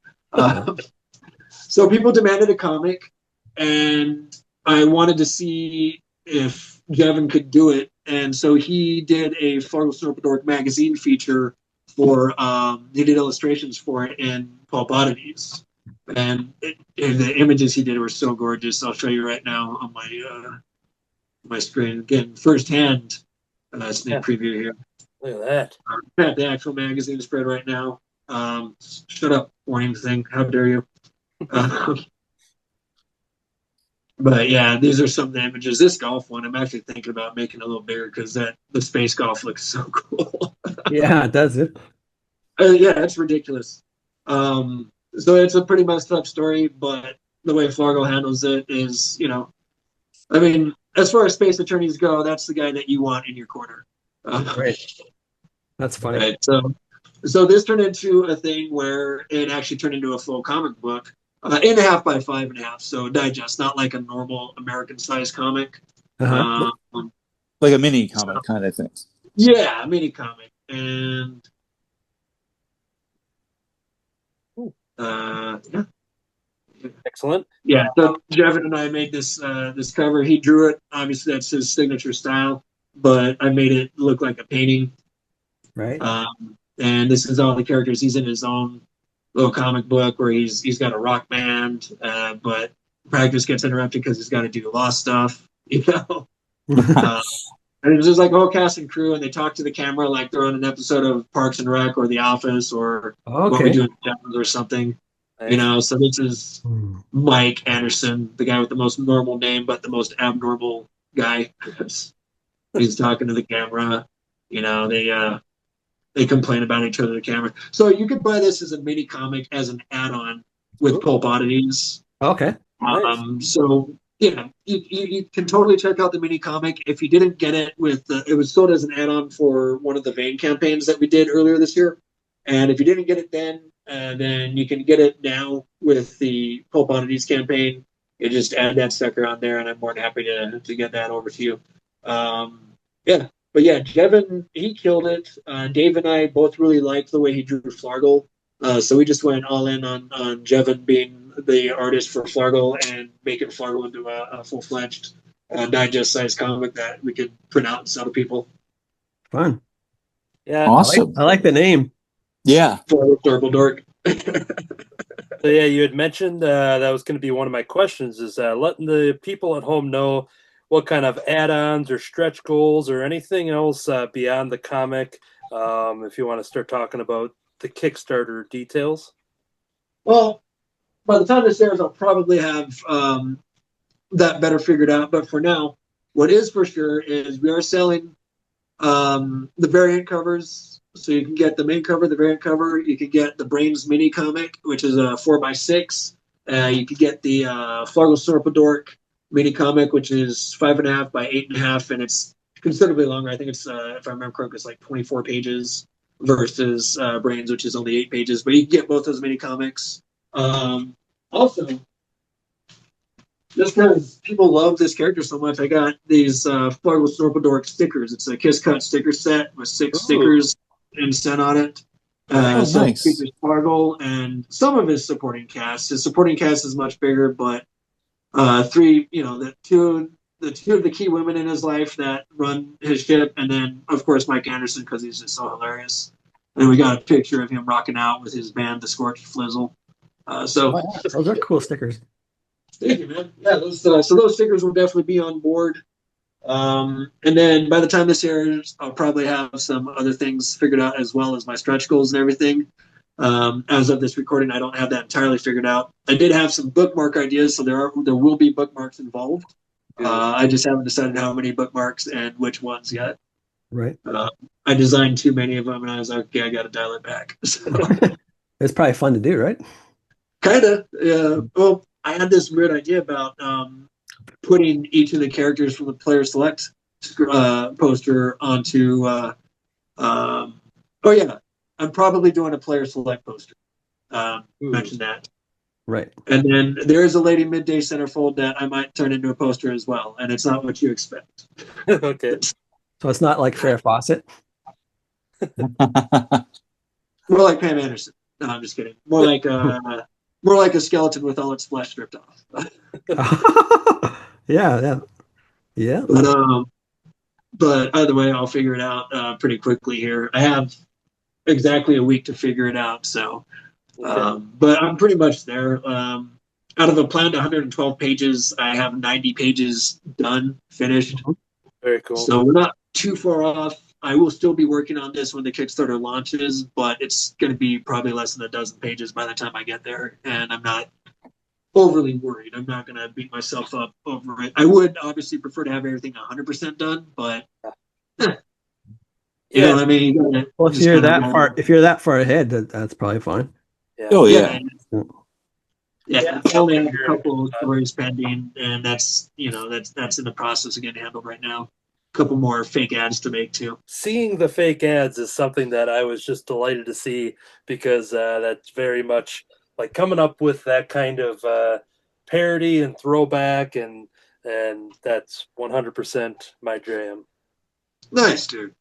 So people demanded a comic, and I wanted to see if Jevin could do it. And so he did a Florgo Snorpeldork magazine feature he did illustrations for it in Pulp Oddities. And the images he did were so gorgeous. I'll show you right now on my screen. Again, firsthand sneak preview here. Look at that. I have the actual magazine spread right now. Shut up, warning thing. How dare you? But yeah, these are some of the images. This golf one, I'm actually thinking about making a little bigger because the space golf looks so cool. Yeah, it does it. Yeah, it's ridiculous. So it's a pretty messed up story, but the way Fargo handles it is, as far as space attorneys go, that's the guy that you want in your corner. Great. That's funny. Right, so this turned into a thing where it actually turned into a full comic book. 8.5 by 5.5, so digest, not like a normal American-sized comic. Uh-huh. Like a mini comic kind of thing. Yeah, a mini comic, and yeah. Excellent. Yeah, so Jevin and I made this cover. He drew it. Obviously, that's his signature style, but I made it look like a painting. Right. And this is all the characters. He's in his own little comic book where he's got a rock band, but practice gets interrupted because he's got to do law stuff, you know. And it's just like a whole cast and crew, and they talk to the camera like they're on an episode of Parks and Rec or The Office or What We Do in the Shadows or something. You know, so this is Mike Anderson, the guy with the most normal name, but the most abnormal guy. He's talking to the camera. You know, they complain about each other to the camera. So you could buy this as a mini comic as an add-on with Pulp Oddities. Okay. So yeah, you can totally check out the mini comic. If you didn't get it it was sold as an add-on for one of the Vane campaigns that we did earlier this year. And if you didn't get it then you can get it now with the Pulp Oddities campaign. You just add that sucker on there, and I'm more than happy to get that over to you. Yeah, but yeah, Jevin, he killed it. Dave and I both really liked the way he drew Flargle, so we just went all in on Jevin being the artist for Flargle and making Flargle into a full-fledged digest-sized comic that we could print out and sell to people. Fun. Yeah, awesome. I like the name. Yeah. Adorable dork. So yeah, you had mentioned that was going to be one of my questions, is letting the people at home know what kind of add-ons or stretch goals or anything else beyond the comic, if you want to start talking about the Kickstarter details. Well, by the time this airs, I'll probably have that better figured out. But for now, what is for sure is we are selling the variant covers. So you can get the main cover, the variant cover. You can get the Brains mini comic, which is a 4x6. You can get the Flargle Snorpadork mini comic, which is 5.5 by 8.5, and it's considerably longer. I think it's, if I remember correctly, it's like 24 pages versus Brains, which is only 8 pages. But you can get both those mini comics. Also, just because people love this character so much, I got these Flargle Snorpadork stickers. It's a Kiss Cut sticker set with 6 stickers and sent on it. So it features Flargle and some of his supporting cast. His supporting cast is much bigger, but the two of the key women in his life that run his ship, and then of course Mike Anderson because he's just so hilarious. And we got a picture of him rocking out with his band, the Scorched Flizzle. Those are cool stickers. Thank you, man. Yeah, so those stickers will definitely be on board. And then by the time this airs, I'll probably have some other things figured out as well as my stretch goals and everything. As of this recording, I don't have that entirely figured out. I did have some bookmark ideas, so there will be bookmarks involved. I just haven't decided how many bookmarks and which ones yet. Right. I designed too many of them, and I was like, okay, I got to dial it back. It's probably fun to do, right? Kind of. Yeah. Well, I had this weird idea about putting each of the characters from the Player Select poster onto. I'm probably doing a Player Select poster. Mentioned that. Right. And then there's a Lady Midday centerfold that I might turn into a poster as well, and it's not what you expect. Okay. So it's not like Farrah Fawcett. More like Pam Anderson. No, I'm just kidding. More like a skeleton with all its flesh stripped off. Yeah. But either way, I'll figure it out pretty quickly here. I have exactly a week to figure it out, so. But I'm pretty much there. Out of a planned 112 pages, I have 90 pages done, finished. Very cool. So we're not too far off. I will still be working on this when the Kickstarter launches, but it's going to be probably less than a dozen pages by the time I get there, and I'm not overly worried. I'm not going to beat myself up over it. I would obviously prefer to have everything 100% done, but you know what I mean? Well, if you're that far ahead, that's probably fine. Yeah. Oh yeah. Yeah, I only have a couple of stories pending, and that's in the process of getting handled right now. A couple more fake ads to make too. Seeing the fake ads is something that I was just delighted to see, because that's very much like coming up with that kind of parody and throwback, and that's 100% my jam. Nice, dude.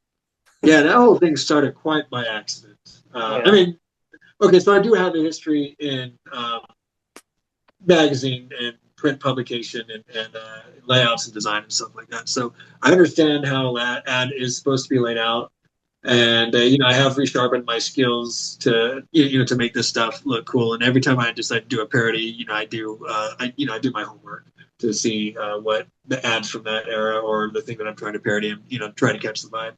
Yeah, that whole thing started quite by accident. I mean, okay, so I do have a history in magazine and print publication and layouts and design and stuff like that. So I understand how that ad is supposed to be laid out. And I have resharpened my skills to to make this stuff look cool. And every time I decide to do a parody, I do my homework to see what the ads from that era or the thing that I'm trying to parody and try to catch the vibe.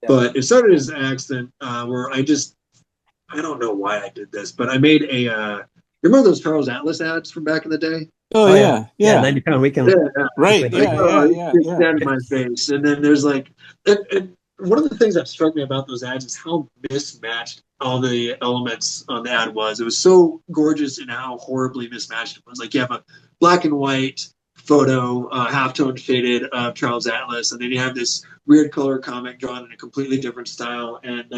Yeah. But it started as an accident where I don't know why I did this, but I made a remember those Charles Atlas ads from back in the day? Oh, yeah, yeah. 90-pound weekend. Yeah, Right, yeah. Down in my face. And then there's like, and one of the things that struck me about those ads is how mismatched all the elements on the ad was. It was so gorgeous and how horribly mismatched it was. Like you have a black and white photo, halftone shaded of Charles Atlas, and then you have this weird color comic drawn in a completely different style. And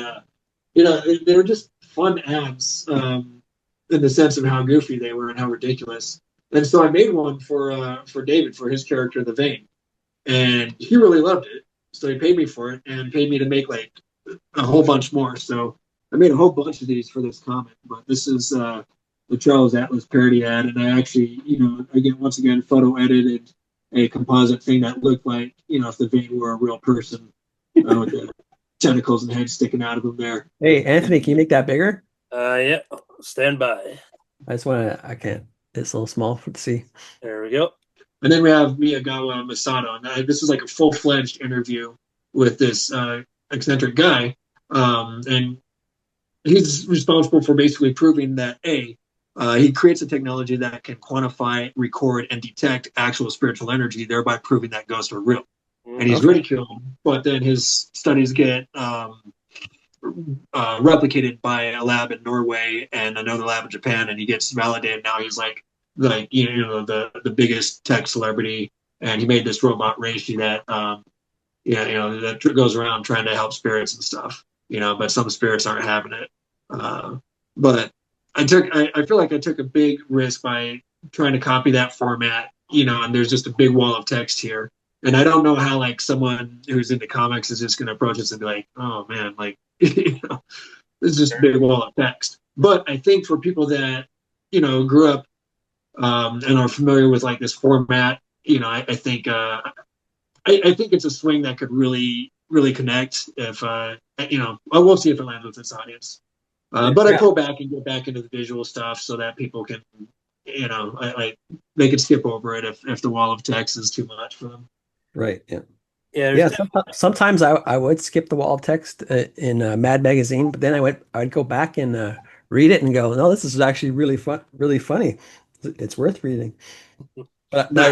they were just fun ads in the sense of how goofy they were and how ridiculous. And so I made one for David for his character, the Vane, and he really loved it. So he paid me for it and paid me to make like a whole bunch more. So I made a whole bunch of these for this comic. But this is the Charles Atlas parody ad, and I actually, once again photo edited a composite thing that looked like if the Vane were a real person with the tentacles and head sticking out of them there. Hey, Anthony, can you make that bigger? Yeah, stand by. I just want to. I can't. It's a little small to see. There we go. And then we have Miyagawa Masato. And this was like a full-fledged interview with this eccentric guy. And he's responsible for basically proving that, he creates a technology that can quantify, record, and detect actual spiritual energy, thereby proving that ghosts are real. And he's ridiculed, but then his studies get replicated by a lab in Norway and another lab in Japan, and he gets validated. Now he's like the biggest tech celebrity, and he made this robot Reishi that that goes around trying to help spirits and stuff. But some spirits aren't having it. But I feel like I took a big risk by trying to copy that format. And there's just a big wall of text here. And I don't know how like someone who's into comics is just going to approach this and be like, oh man, like, this is just a big wall of text. But I think for people that, grew up and are familiar with like this format, I think it's a swing that could really, really connect if, we'll see if it lands with its audience. But I pull back and get back into the visual stuff so that people can, they can skip over it if the wall of text is too much for them. Right. Yeah. Yeah. Sometimes I would skip the wall of text in Mad Magazine, but then I'd go back and read it and go, no, this is actually really fun, really funny. It's worth reading. But I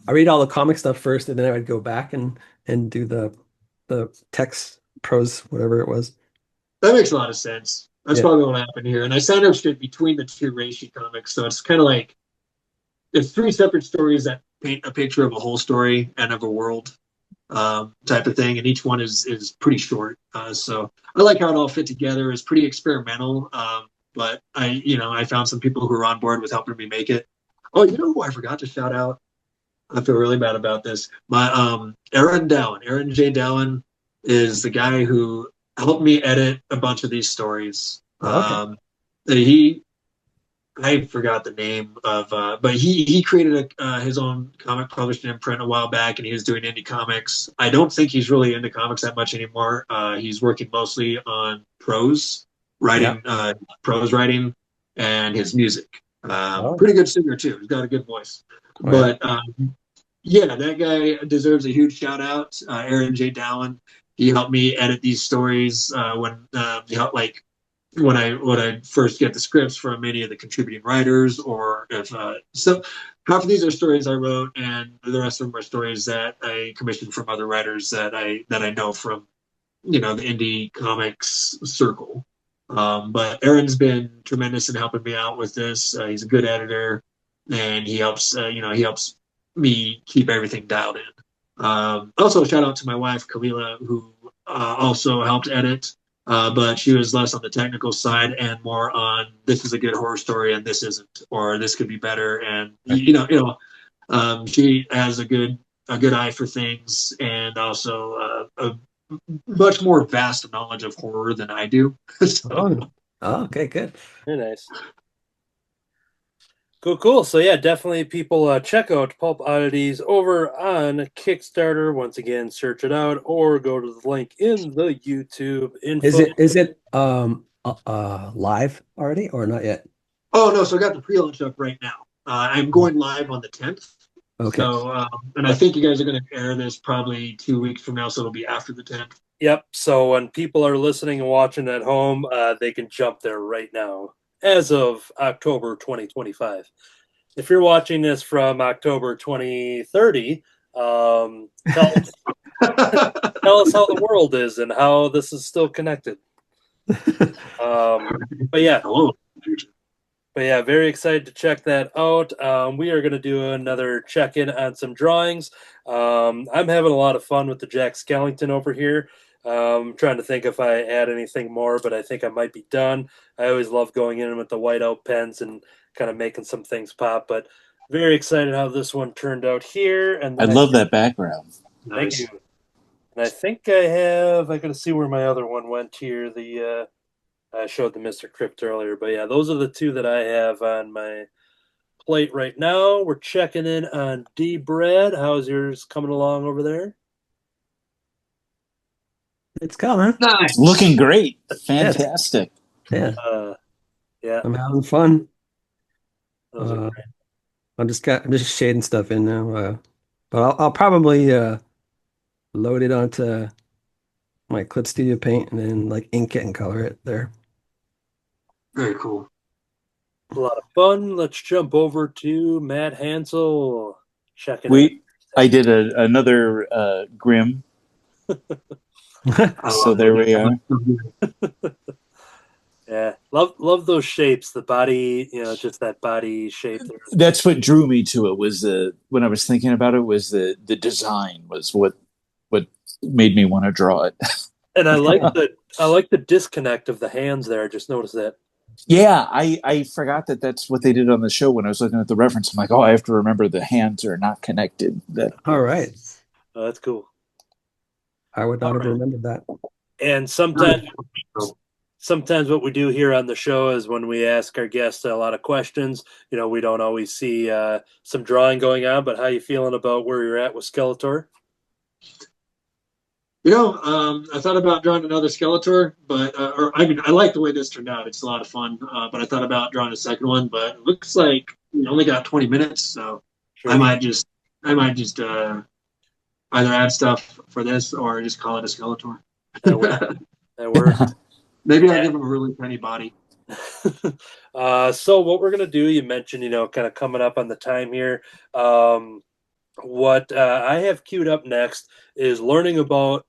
read all the comic stuff first, and then I would go back and do the text prose, whatever it was. That makes a lot of sense. That's probably what happened here. And I signed up straight between the two Reishi comics, so it's kind of like it's three separate stories that paint a picture of a whole story and of a world type of thing, and each one is pretty short. So I like how it all fit together. It's pretty experimental, but I found some people who were on board with helping me make it. Oh, who I forgot to shout out? I feel really bad about this. My Aaron J. Dallin is the guy who helped me edit a bunch of these stories. I forgot the name of, but he created his own comic published in print a while back, and he was doing indie comics. I don't think he's really into comics that much anymore. He's working mostly on prose writing, and his music. Pretty good singer too. He's got a good voice. But that guy deserves a huge shout out. Aaron J. Dallin. He helped me edit these stories when I first get the scripts from any of the contributing writers, or if so half of these are stories I wrote, and the rest of them are stories that I commissioned from other writers that I know from the indie comics circle. But Aaron's been tremendous in helping me out with this. He's a good editor, and he helps me keep everything dialed in. Also, shout out to my wife Kalila, who also helped edit. But she was less on the technical side and more on this is a good horror story and this isn't, or this could be better. And she has a good eye for things, and also a much more vast knowledge of horror than I do. Okay, good. Very nice. Cool. So yeah, definitely people check out Pulp Oddities over on Kickstarter. Once again, search it out or go to the link in the YouTube Is info. it live already or not yet? Oh no, so I got the pre-launch up right now. I'm going live on the 10th. Okay. So, and I think you guys are going to air this probably 2 weeks from now, so it'll be after the 10th. Yep. So when people are listening and watching at home, they can jump there right now as of October 2025. If you're watching this from October 2030, tell us how the world is and how this is still connected. But yeah. But yeah, very excited to check that out. We are going to do another check-in on some drawings. I'm having a lot of fun with the Jack Skellington over here. Trying to think if I add anything more, but I think I might be done. I always love going in with the whiteout pens and kind of making some things pop, but very excited how this one turned out here. And I love that background. Thank you. And I think I got to see where my other one went here. I showed the Mr. Crypt earlier, but yeah, those are the two that I have on my plate right now. We're checking in on D Bread. How's yours coming along over there? It's coming. Nice. Looking great. Fantastic. Yeah. Yeah. I'm having fun. Those are great. I'm just shading stuff in now. But I'll probably load it onto my Clip Studio Paint and then like ink it and color it there. Very cool. A lot of fun. Let's jump over to Matt Hansel. Checking I did another Grimm. So there we are. Yeah, love those shapes. The body, just that body shape. That's what drew me to it. Was when I was thinking about it, was the design was what made me want to draw it. And I like the disconnect of the hands there. I just noticed that. Yeah, I forgot that's what they did on the show when I was looking at the reference. I'm like, oh, I have to remember the hands are not connected. All right. Oh, that's cool. I would not have remembered that. And sometimes what we do here on the show is when we ask our guests a lot of questions, we don't always see some drawing going on, but how you feeling about where you're at with Skeletor? I thought about drawing another Skeletor, but I like the way this turned out. It's a lot of fun. But I thought about drawing a second one, but it looks like we only got 20 minutes, so sure. I might just either add stuff for this or just call it a Skeletor. That works. Maybe I'll give him a really tiny body. So what we're gonna do? You mentioned, kind of coming up on the time here. What I have queued up next is learning about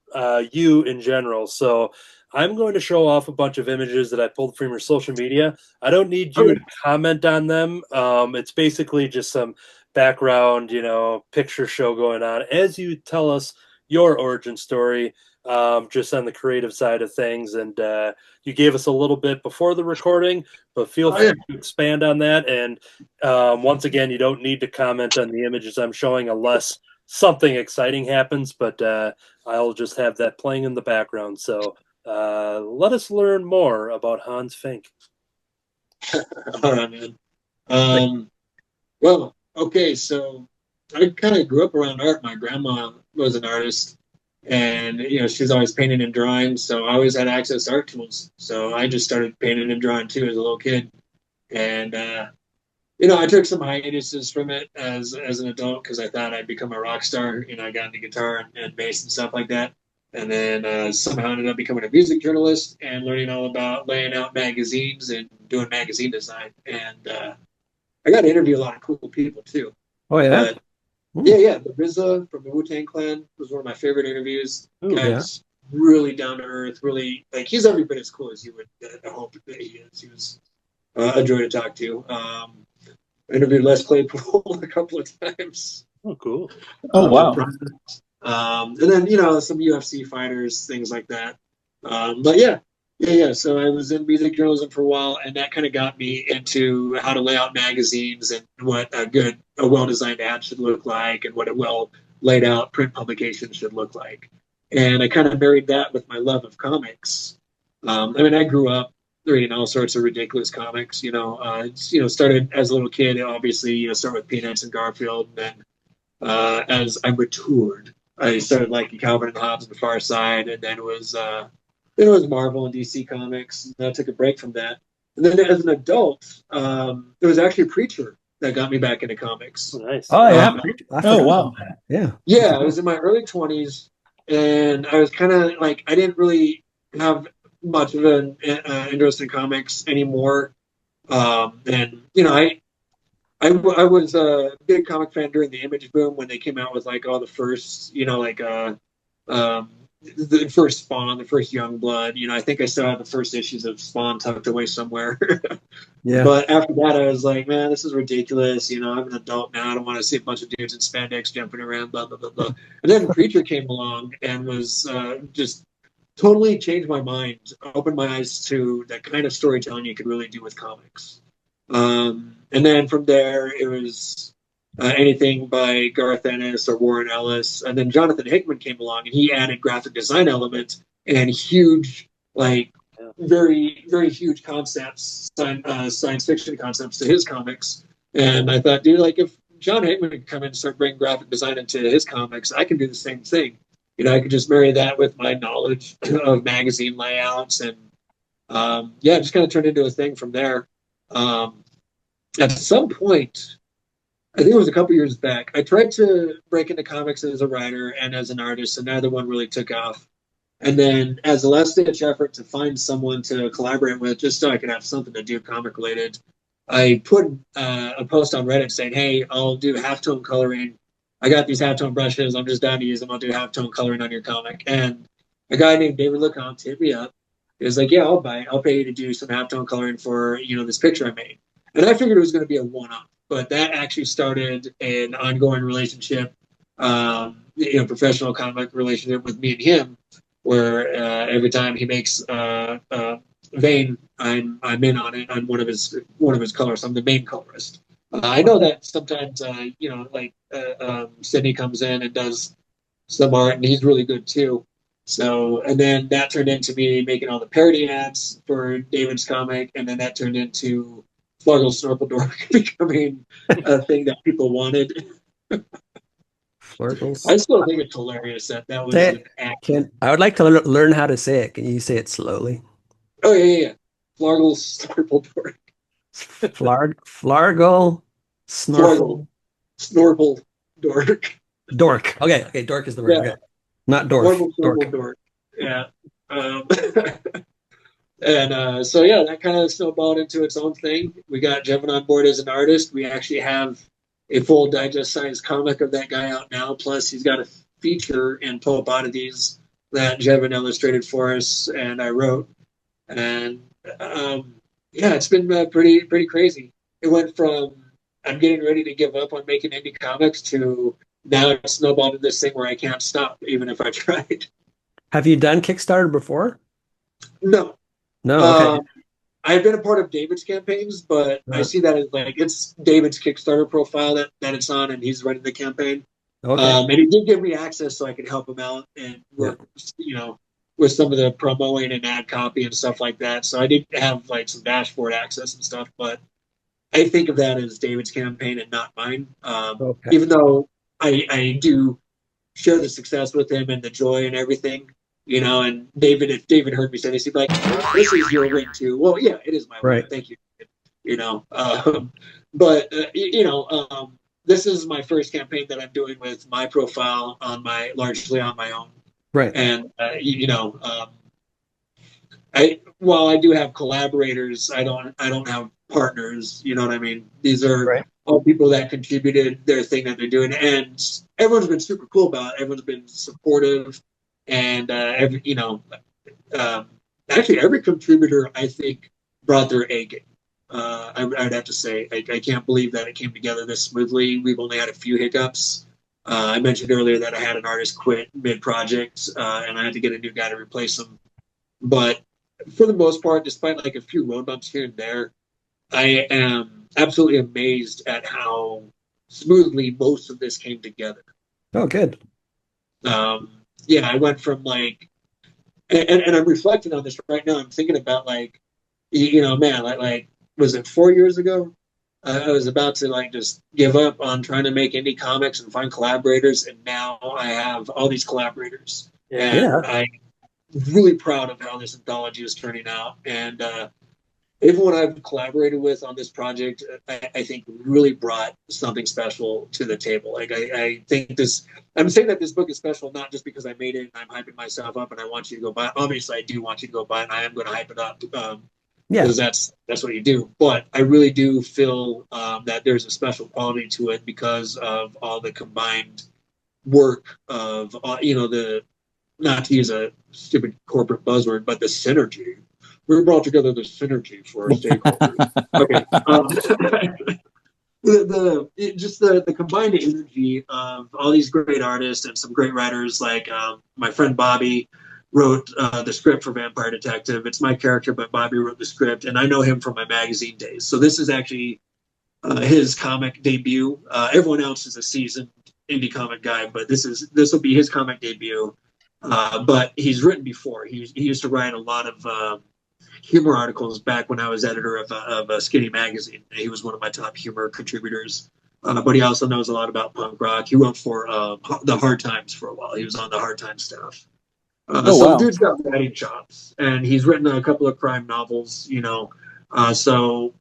you in general. So I'm going to show off a bunch of images that I pulled from your social media. I don't need you to comment on them. It's basically just some background, picture show going on as you tell us your origin story, just on the creative side of things. And you gave us a little bit before the recording, but feel free to expand on that. And once again, you don't need to comment on the images I'm showing unless something exciting happens, but I'll just have that playing in the background. So let us learn more about Hans Fink. All right, man. Well, okay, so I kind of grew up around art. My grandma was an artist, and she's always painting and drawing, so I always had access to art tools. So I just started painting and drawing too as a little kid, and I took some hiatuses from it as an adult because I thought I'd become a rock star. I got into guitar and bass and stuff like that, and then somehow ended up becoming a music journalist and learning all about laying out magazines and doing magazine design. And I got to interview a lot of cool people too. Oh yeah. Yeah. The RZA from the Wu-Tang Clan was one of my favorite interviews. Guy's really down to earth, really he's every bit as cool as you would hope that he is. He was a joy to talk to. I interviewed Les Claypool a couple of times. Oh, cool. Oh, wow. And then, some UFC fighters, things like that. But yeah. So I was in music journalism for a while, and that kind of got me into how to lay out magazines and what a well-designed ad should look like and what a well-laid out print publication should look like. And I kind of married that with my love of comics. I grew up reading all sorts of ridiculous comics. Started as a little kid, obviously, start with Peanuts and Garfield, and then as I matured, I started liking Calvin and Hobbes and the Far Side, and then it was Marvel and DC Comics. And I took a break from that, and then as an adult, it was actually Preacher that got me back into comics. Nice. Oh yeah. Oh wow. Yeah. Yeah, I was in my early 20s, and I was kind of like, I didn't really have much of an interest in comics anymore. And I was a big comic fan during the Image boom when they came out with like all the first, the first Spawn, the first Youngblood. I think I still have the first issues of Spawn tucked away somewhere. Yeah. But after that, I was like, man, this is ridiculous. I'm an adult now. I don't want to see a bunch of dudes in spandex jumping around, blah, blah, blah, blah. And then Preacher came along and was just totally changed my mind, opened my eyes to the kind of storytelling you could really do with comics. And then from there, it was anything by Garth Ennis or Warren Ellis. And then Jonathan Hickman came along, and he added graphic design elements and huge, very, very huge concepts, science fiction concepts to his comics. And I thought, dude, if John Hickman could come in and start bringing graphic design into his comics, I can do the same thing. I could just marry that with my knowledge of magazine layouts, and it just kind of turned into a thing from there. At some point, I think it was a couple years back, I tried to break into comics as a writer and as an artist, and neither one really took off. And then as a last-ditch effort to find someone to collaborate with, just so I could have something to do comic-related, I put a post on Reddit saying, hey, I'll do halftone coloring. I got these halftone brushes. I'm just down to use them. I'll do halftone coloring on your comic. And a guy named David LeCompte hit me up. He was like, yeah, I'll buy it. I'll pay you to do some halftone coloring for, this picture I made. And I figured it was going to be a one-off. But that actually started an ongoing relationship, professional comic relationship with me and him, where every time he makes vein, I'm in on it. I'm one of his colors. I'm the main colorist. I know that sometimes Sydney comes in and does some art, and he's really good too. So, and then that turned into me making all the parody ads for David's comic, and then that turned into Fluggle Snorkeldork becoming a thing that people wanted. Flurgles. I still think it's hilarious that was Say an act. I would like to learn how to say it. Can you say it slowly? Oh yeah. Fluggle Snorkeldork. Flargle, Snorkel, Snorkeldork. Dork. Okay, dork is the word. Yeah. Okay. Not dwarf. Dork. Snorkeldork. Yeah. And so that kind of snowballed into its own thing. We got Jevin on board as an artist. We actually have a full digest size comic of that guy out now. Plus, he's got a feature in Pulp Oddities that Jevin illustrated for us and I wrote. And it's been pretty crazy. It went from I'm getting ready to give up on making indie comics to now it's snowballed into this thing where I can't stop even if I tried. Have you done Kickstarter before? No. No. Okay. I've been a part of David's campaigns, but I see that as it's David's Kickstarter profile that it's on, and he's running the campaign. Okay. And he did give me access so I could help him out and work, with some of the promoing and ad copy and stuff like that. So I did have some dashboard access and stuff, but I think of that as David's campaign and not mine. Even though I do share the success with him and the joy and everything. And if David heard me say this, he'd be like, this is your ring too. Well, yeah, it is my ring. Thank you. This is my first campaign that I'm doing with my profile largely on my own. Right. And, while I do have collaborators, I don't have partners. You know what I mean? These are all people that contributed their thing that they're doing. And everyone's been super cool about it. Everyone's been supportive. And actually, every contributor I think brought their A game. I'd have to say I can't believe that it came together this smoothly. We've only had a few hiccups. I mentioned earlier that I had an artist quit mid-project, and I had to get a new guy to replace him. But for the most part, despite a few road bumps here and there, I am absolutely amazed at how smoothly most of this came together. Oh, good. I went from and I'm reflecting on this right now. I'm thinking about man, like was it 4 years ago? I was about to like just give up on trying to make indie comics and find collaborators, and now I have all these collaborators, and I'm really proud of how this anthology is turning out. And everyone I've collaborated with on this project, I think really brought something special to the table. Like I think I'm saying that this book is special not just because I made it and I'm hyping myself up and I want you to go buy it. Obviously, I do want you to go buy it, and I am going to hype it up. Because that's what you do. But I really do feel that there's a special quality to it because of all the combined work of the, not to use a stupid corporate buzzword, but the synergy. We brought together the synergy for our stakeholders. Okay. The combined energy of all these great artists and some great writers, like my friend Bobby wrote the script for Vampire Detective. It's my character, but Bobby wrote the script, and I know him from my magazine days. So this is actually his comic debut. Everyone else is a seasoned indie comic guy, but this will be his comic debut. But he's written before. He used to write a lot of humor articles back when I was editor of a Skinny magazine. He was one of my top humor contributors. But he also knows a lot about punk rock. He wrote for the Hard Times for a while. He was on the Hard Times staff. The dude's got writing chops, and he's written a couple of crime novels, so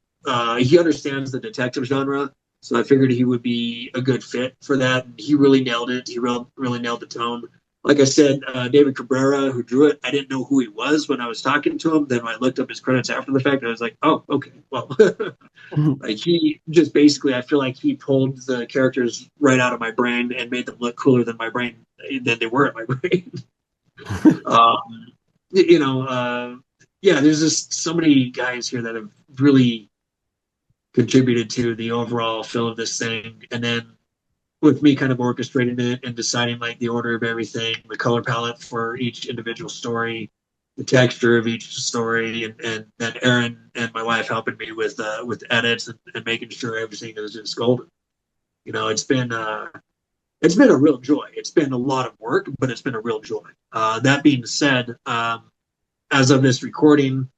he understands the detective genre. So I figured he would be a good fit for that. And he really nailed it. He really nailed the tone. Like I said, David Cabrera, who drew it, I didn't know who he was when I was talking to him. Then when I looked up his credits after the fact, I was like, oh, okay, well, like he just basically, I feel like he pulled the characters right out of my brain and made them look cooler than they were in my brain. There's just so many guys here that have really contributed to the overall feel of this thing. And then with me kind of orchestrating it and deciding like the order of everything, the color palette for each individual story, the texture of each story, and then Aaron and my wife helping me with edits and making sure everything is just golden. It's been a real joy. It's been a lot of work, but it's been a real joy. That being said, as of this recording,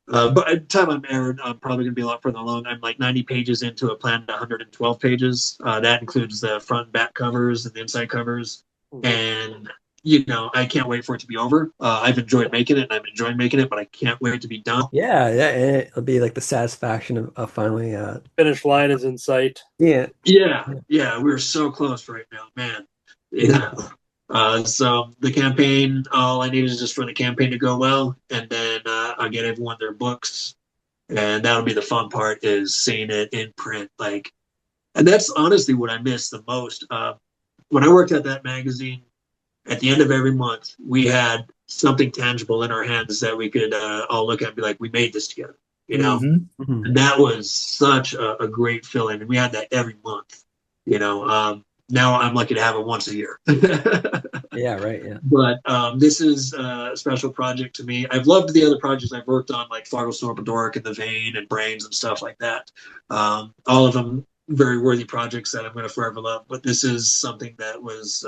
but at the time I'm aired, I'm probably going to be a lot further along. I'm like 90 pages into a planned 112 pages. That includes the front and back covers and the inside covers. And, I can't wait for it to be over. I've enjoyed making it, and I'm enjoying making it, but I can't wait to be done. Yeah, it'll be like the satisfaction of finally. Finish line is in sight. Yeah. We're so close right now, man. So the campaign, all I need is just for the campaign to go well, and then I'll get everyone their books, and that'll be the fun part, is seeing it in print. And that's honestly what I miss the most. When I worked at that magazine, at the end of every month, we had something tangible in our hands that we could all look at and be like, we made this together, And that was such a great feeling. And we had that every month, Now I'm lucky to have it once a year. Yeah, right. Yeah. But this is a special project to me. I've loved the other projects I've worked on, like Fargo Snorpedork and The Vein and Brains and stuff like that. All of them very worthy projects that I'm going to forever love. But this is something that was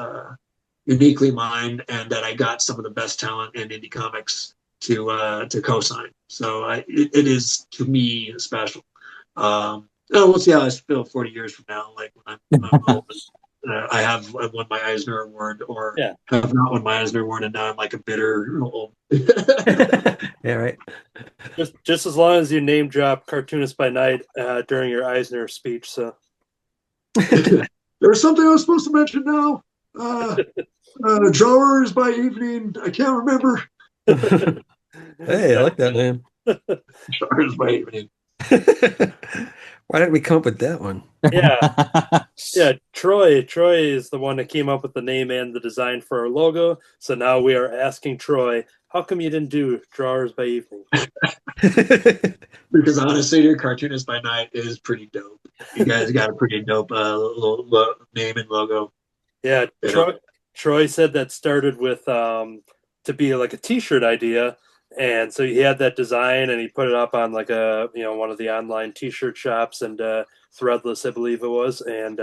uniquely mine, and that I got some of the best talent in indie comics to co-sign. So it is, to me, special. We'll see how I feel 40 years from now, like when I'm old. I have won my Eisner Award, or have not won my Eisner Award, and now I'm like a bitter old. Yeah, right. Just as long as you name drop Cartoonist by Night during your Eisner speech. So there's something I was supposed to mention now. Drawers by Evening. I can't remember. Hey, I like that name. Drawers by Evening. Why didn't we come up with that one? Yeah. Troy is the one that came up with the name and the design for our logo. So now we are asking Troy, how come you didn't do Drawers by Evening? Because honestly, your Cartoonist by Night is pretty dope. You guys got a pretty dope little name and logo. Yeah, Troy said that started with to be like a T-shirt idea. And so he had that design, and he put it up on like one of the online T-shirt shops, and Threadless, I believe it was, and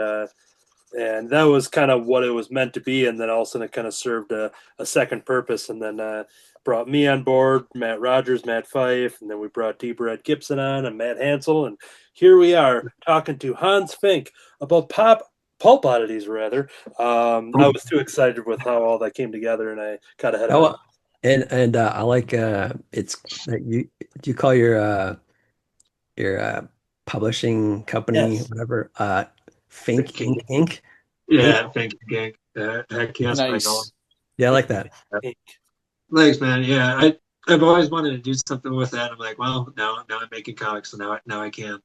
and that was kind of what it was meant to be. And then all of a sudden, it kind of served a second purpose, and then brought me on board, Matt Rogers, Matt Fife, and then we brought D. Brett Gibson on and Matt Hansel, and here we are talking to Hans Fink about pulp oddities, rather. I was too excited with how all that came together, and I kind of had. Oh, and I like it's you. Do you call your publishing company whatever Fink Ink Inc? Yeah, Fink Ink Inc. Heck yes, Nice. Yeah, I like that. Thanks, man. Yeah, I've always wanted to do something with that. I'm like, well, now I'm making comics, so now I can.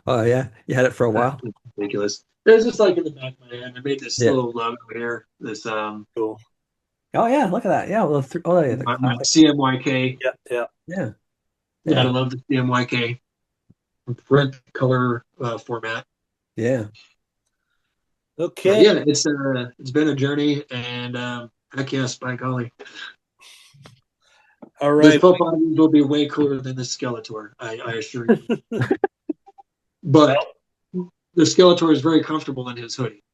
Oh yeah, you had it for a while. That's ridiculous. It's just like in the back of my head. I made this little logo here. This cool. Oh yeah, look at that. Yeah, well, my CMYK. Yeah. I love the CMYK print color format. Yeah. Okay. Yeah, it's been a journey, and heck yes, by golly. All right. This pulp oddities will be way cooler than the Skeletor, I assure you. But the Skeletor is very comfortable in his hoodie.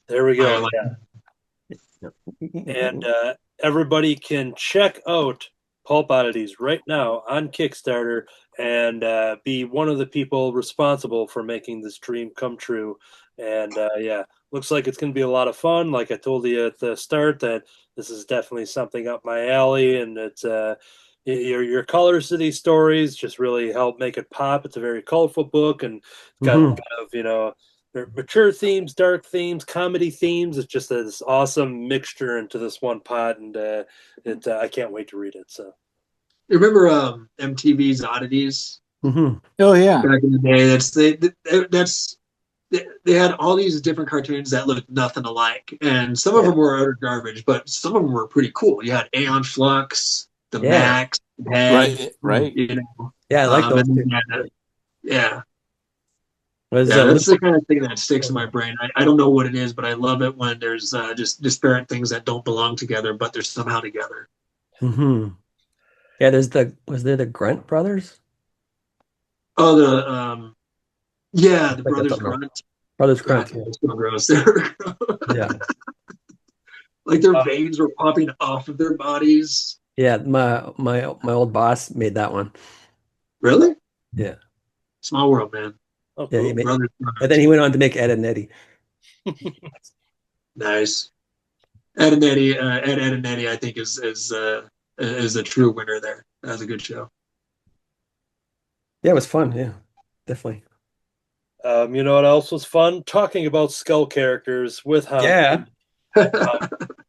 There we go. Like and everybody can check out Pulp Oddities right now on Kickstarter and be one of the people responsible for making this dream come true. And looks like it's going to be a lot of fun. Like I told you at the start, that this is definitely something up my alley, and it's your colors to these stories just really help make it pop. It's a very colorful book, and it's got kind of mature themes, dark themes, comedy themes. It's just this awesome mixture into this one pot, and I can't wait to read it. So, you remember MTV's Oddities? Mm-hmm. Oh yeah, back in the day. They had all these different cartoons that looked nothing alike, and some of them were utter garbage, but some of them were pretty cool. You had Aeon Flux, the Max, right. You know, Yeah, I like those. That's the kind of thing that sticks in my brain. I don't know what it is, but I love it when there's just disparate things that don't belong together, but they're somehow together. Mm-hmm. Yeah, was there the Grunt brothers? Oh, the Brothers Grunt. Brothers Grunt. It's so gross. Yeah. Like their veins were popping off of their bodies. Yeah, my old boss made that one. Really? Yeah. Small world, man. Oh, Yeah, cool. and then he went on to make Ed and Eddie. Nice. Ed and Eddie, Ed and Eddie, I think is a true winner there. That was a good show. Yeah, it was fun. Yeah, definitely. You know what else was fun? Talking about skull characters with Hans. Yeah.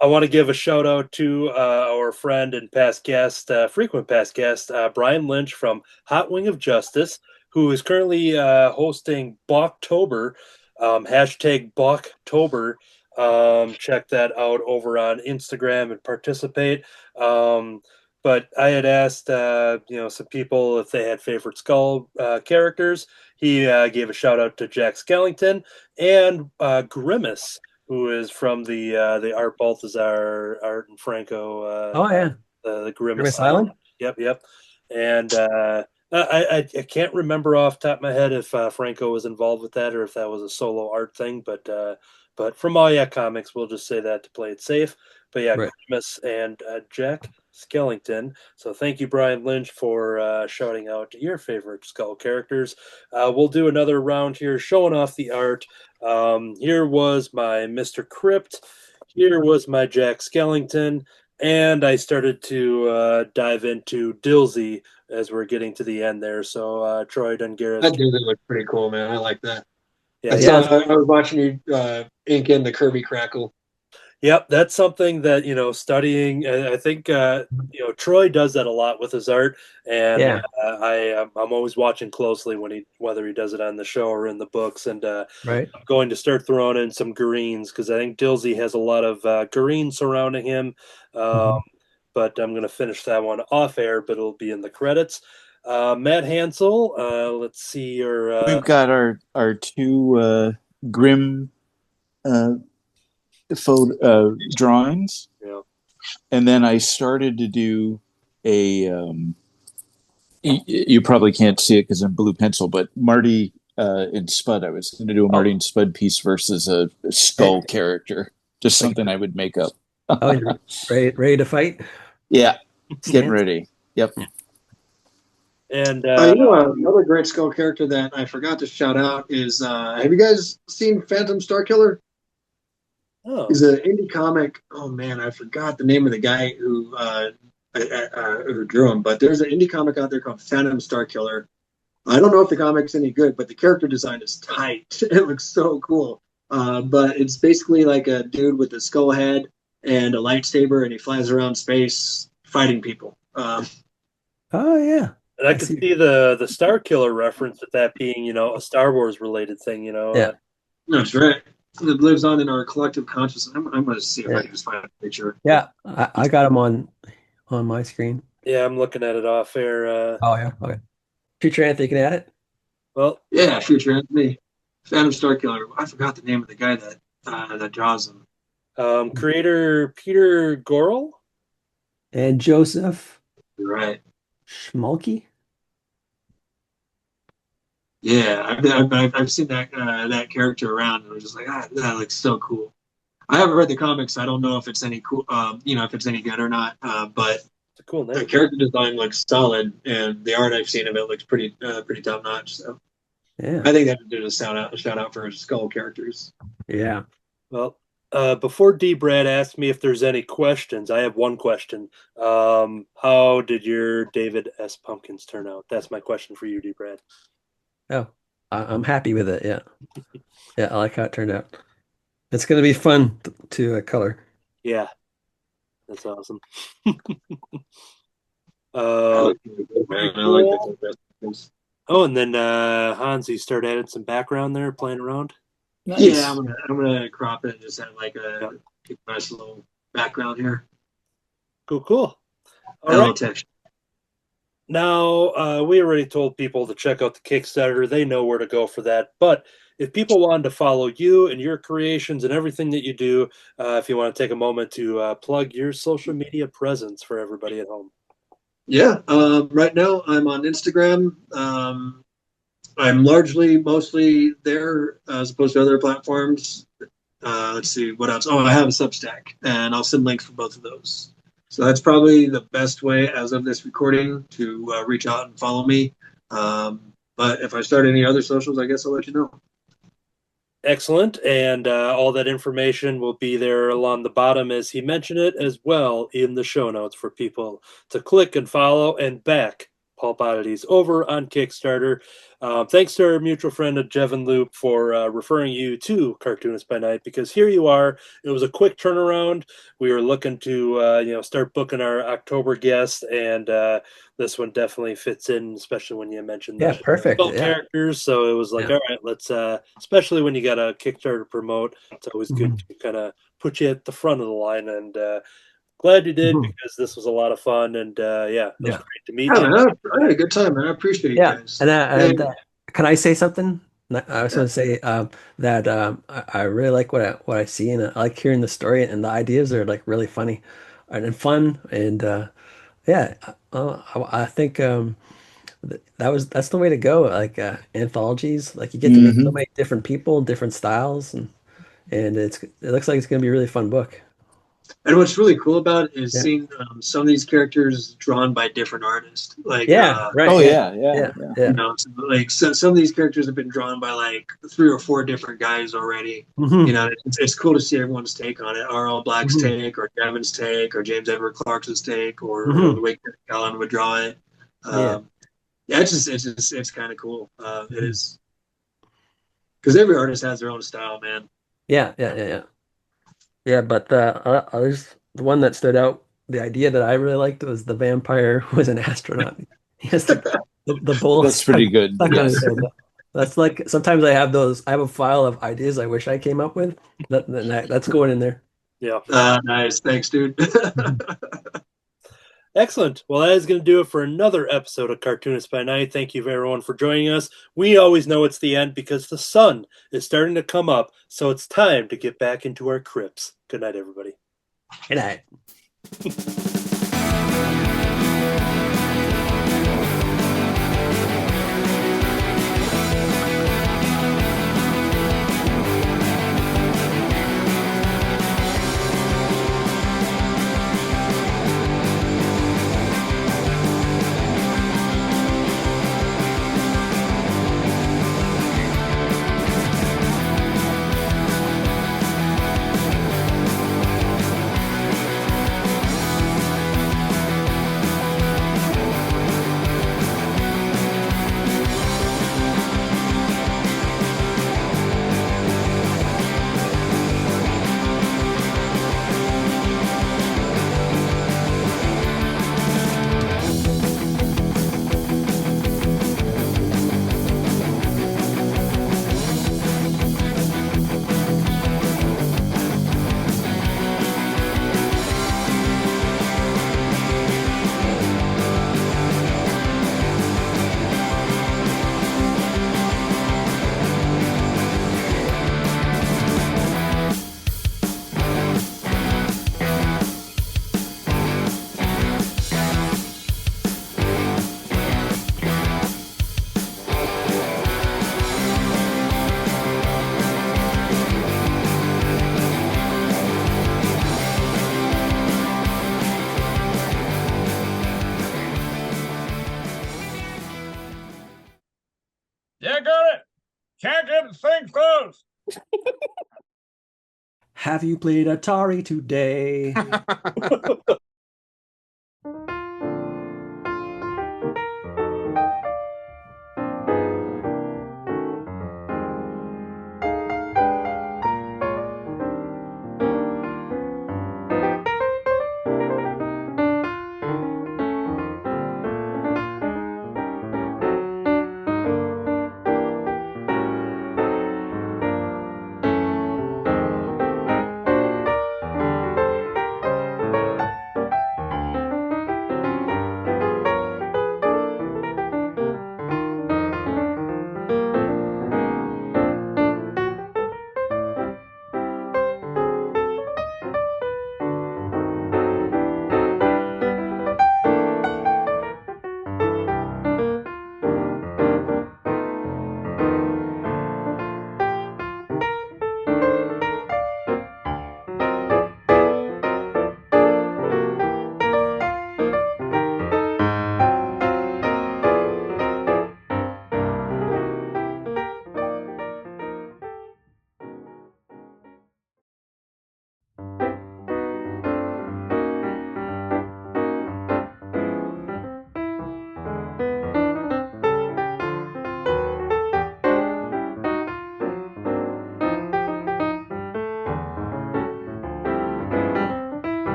I want to give a shout out to our friend and past guest, frequent past guest, Brian Lynch from Hot Wing of Justice, who is currently hosting Boktober, hashtag Boktober. Check that out over on Instagram and participate. But I had asked, some people if they had favorite skull characters. He gave a shout out to Jack Skellington and Grimace, who is from the Art Balthazar, Art and Franco. The Grimace Island. Yep. And I can't remember off the top of my head if Franco was involved with that or if that was a solo art thing. But from all comics, we'll just say that to play it safe. But yeah, right. Grimace and Jack Skellington. So thank you, Brian Lynch, for shouting out your favorite skull characters. We'll do another round here showing off the art. Here was my Mr. Crypt. Here was my Jack Skellington. And I started to dive into Dilsey as we're getting to the end there. So Troy DONGARRA. That Dilsey looked pretty cool, man. I like that. Yeah, I was watching you ink in the Kirby Crackle. Yep, that's something that studying. I think Troy does that a lot with his art, and I'm always watching closely whether he does it on the show or in the books. And right. I'm going to start throwing in some greens because I think Dilsey has a lot of green surrounding him. But I'm going to finish that one off air, but it'll be in the credits. Matt Hansel, let's see your. We've got our two Grimm photo drawings, and then I started to do a. You probably can't see it because I'm blue pencil, but Marty in Spud. I was going to do a Marty and Spud piece versus a skull character. Just something I would make up. Oh, you're ready to fight? Yeah, getting ready. Yep. And another great skull character that I forgot to shout out is have you guys seen Phantom Starkiller? oh, He's an indie comic. Oh man, I forgot the name of the guy who drew him, but there's an indie comic out there called Phantom Starkiller. I don't know if the comic's any good, but the character design is tight. It looks so cool. But it's basically like a dude with a skull head and a lightsaber, and he flies around space fighting people. Oh yeah. and I could see the Star Killer reference with that being, a Star Wars related thing, Yeah. That's right. It lives on in our collective consciousness. I'm going to see if I can just find a picture. Yeah, I got him on my screen. Yeah, I'm looking at it off air. Oh yeah, okay. Future Anthony, can add it? Well, Yeah, Future Anthony. Phantom Starkiller. I forgot the name of the guy that draws him. creator Peter Gorel. And Joseph You're right. Schmulke. Yeah, I've seen that character around, and I'm just like, that looks so cool. I haven't read the comics. So I don't know if it's any cool, if it's any good or not. But It's a cool the name. character design looks solid, and the art I've seen of it looks pretty top notch. So Yeah. I think that did a shout out for his skull characters. Yeah. Well, before D. Brad asked me if there's any questions, I have one question. How did your David S. Pumpkins turn out? That's my question for you, D. Brad. Oh, I'm happy with it. Yeah. Yeah, I like how it turned out. It's going to be fun to color. Yeah, that's awesome. That looks really good, man. I like that. Oh, and then Hans, you start adding some background there, playing around. Nice. Yeah, I'm gonna crop it and just have like a nice little background here. Cool. All Hello, right. text. Now, we already told people to check out the Kickstarter. They know where to go for that. But if people wanted to follow you and your creations and everything that you do, if you want to take a moment to plug your social media presence for everybody at home. Yeah, right now I'm on Instagram. I'm mostly there as opposed to other platforms. Let's see, what else? Oh, I have a Substack, and I'll send links for both of those. So that's probably the best way as of this recording to reach out and follow me. But if I start any other socials, I guess I'll let you know. Excellent. And all that information will be there along the bottom as he mentioned it as well in the show notes for people to click and follow and back Pulp Oddities over on Kickstarter. Thanks to our mutual friend Jevin Loop for referring you to Cartoonist by Night, because here you are. It was a quick turnaround. We were looking to start booking our October guest, and this one definitely fits in, especially when you mentioned the perfect. adult Yeah. characters. So it was like, all right, let's especially when you got a Kickstarter to promote, it's always good to kind of put you at the front of the line, and glad you did, because this was a lot of fun, and it was great to meet Yeah, you. man, I had a good time, man. I appreciate you guys. And can I say something? I was going to say that I really like what I see, and I like hearing the story, and the ideas are like really funny and fun, and I think that's the way to go. Like anthologies, like you get to meet so many different people, different styles, and it looks like it's going to be a really fun book. And what's really cool about it is seeing some of these characters drawn by different artists. Like, right. Oh yeah. You know, so some of these characters have been drawn by like 3 or 4 different guys already. You know, it's cool to see everyone's take on it. R.L. Black's take, or Kevin's take, or James Edward Clarkson's take, or the way Callan would draw it. It's kind of cool. It is, because every artist has their own style, man. Yeah, but there's the one that stood out. The idea that I really liked was the vampire was an astronaut. He has the bowl. That's pretty good. Yes. That's like, sometimes I have a file of ideas I wish I came up with. That's going in there. Yeah. Nice. Thanks, dude. Excellent. Well, that is going to do it for another episode of Cartoonist by Night. Thank you, everyone, for joining us. We always know it's the end because the sun is starting to come up, so it's time to get back into our crypts. Good night, everybody. Good night. Captain Fink goes. Have you played Atari today?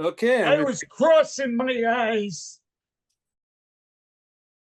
Okay. I was crossing my eyes.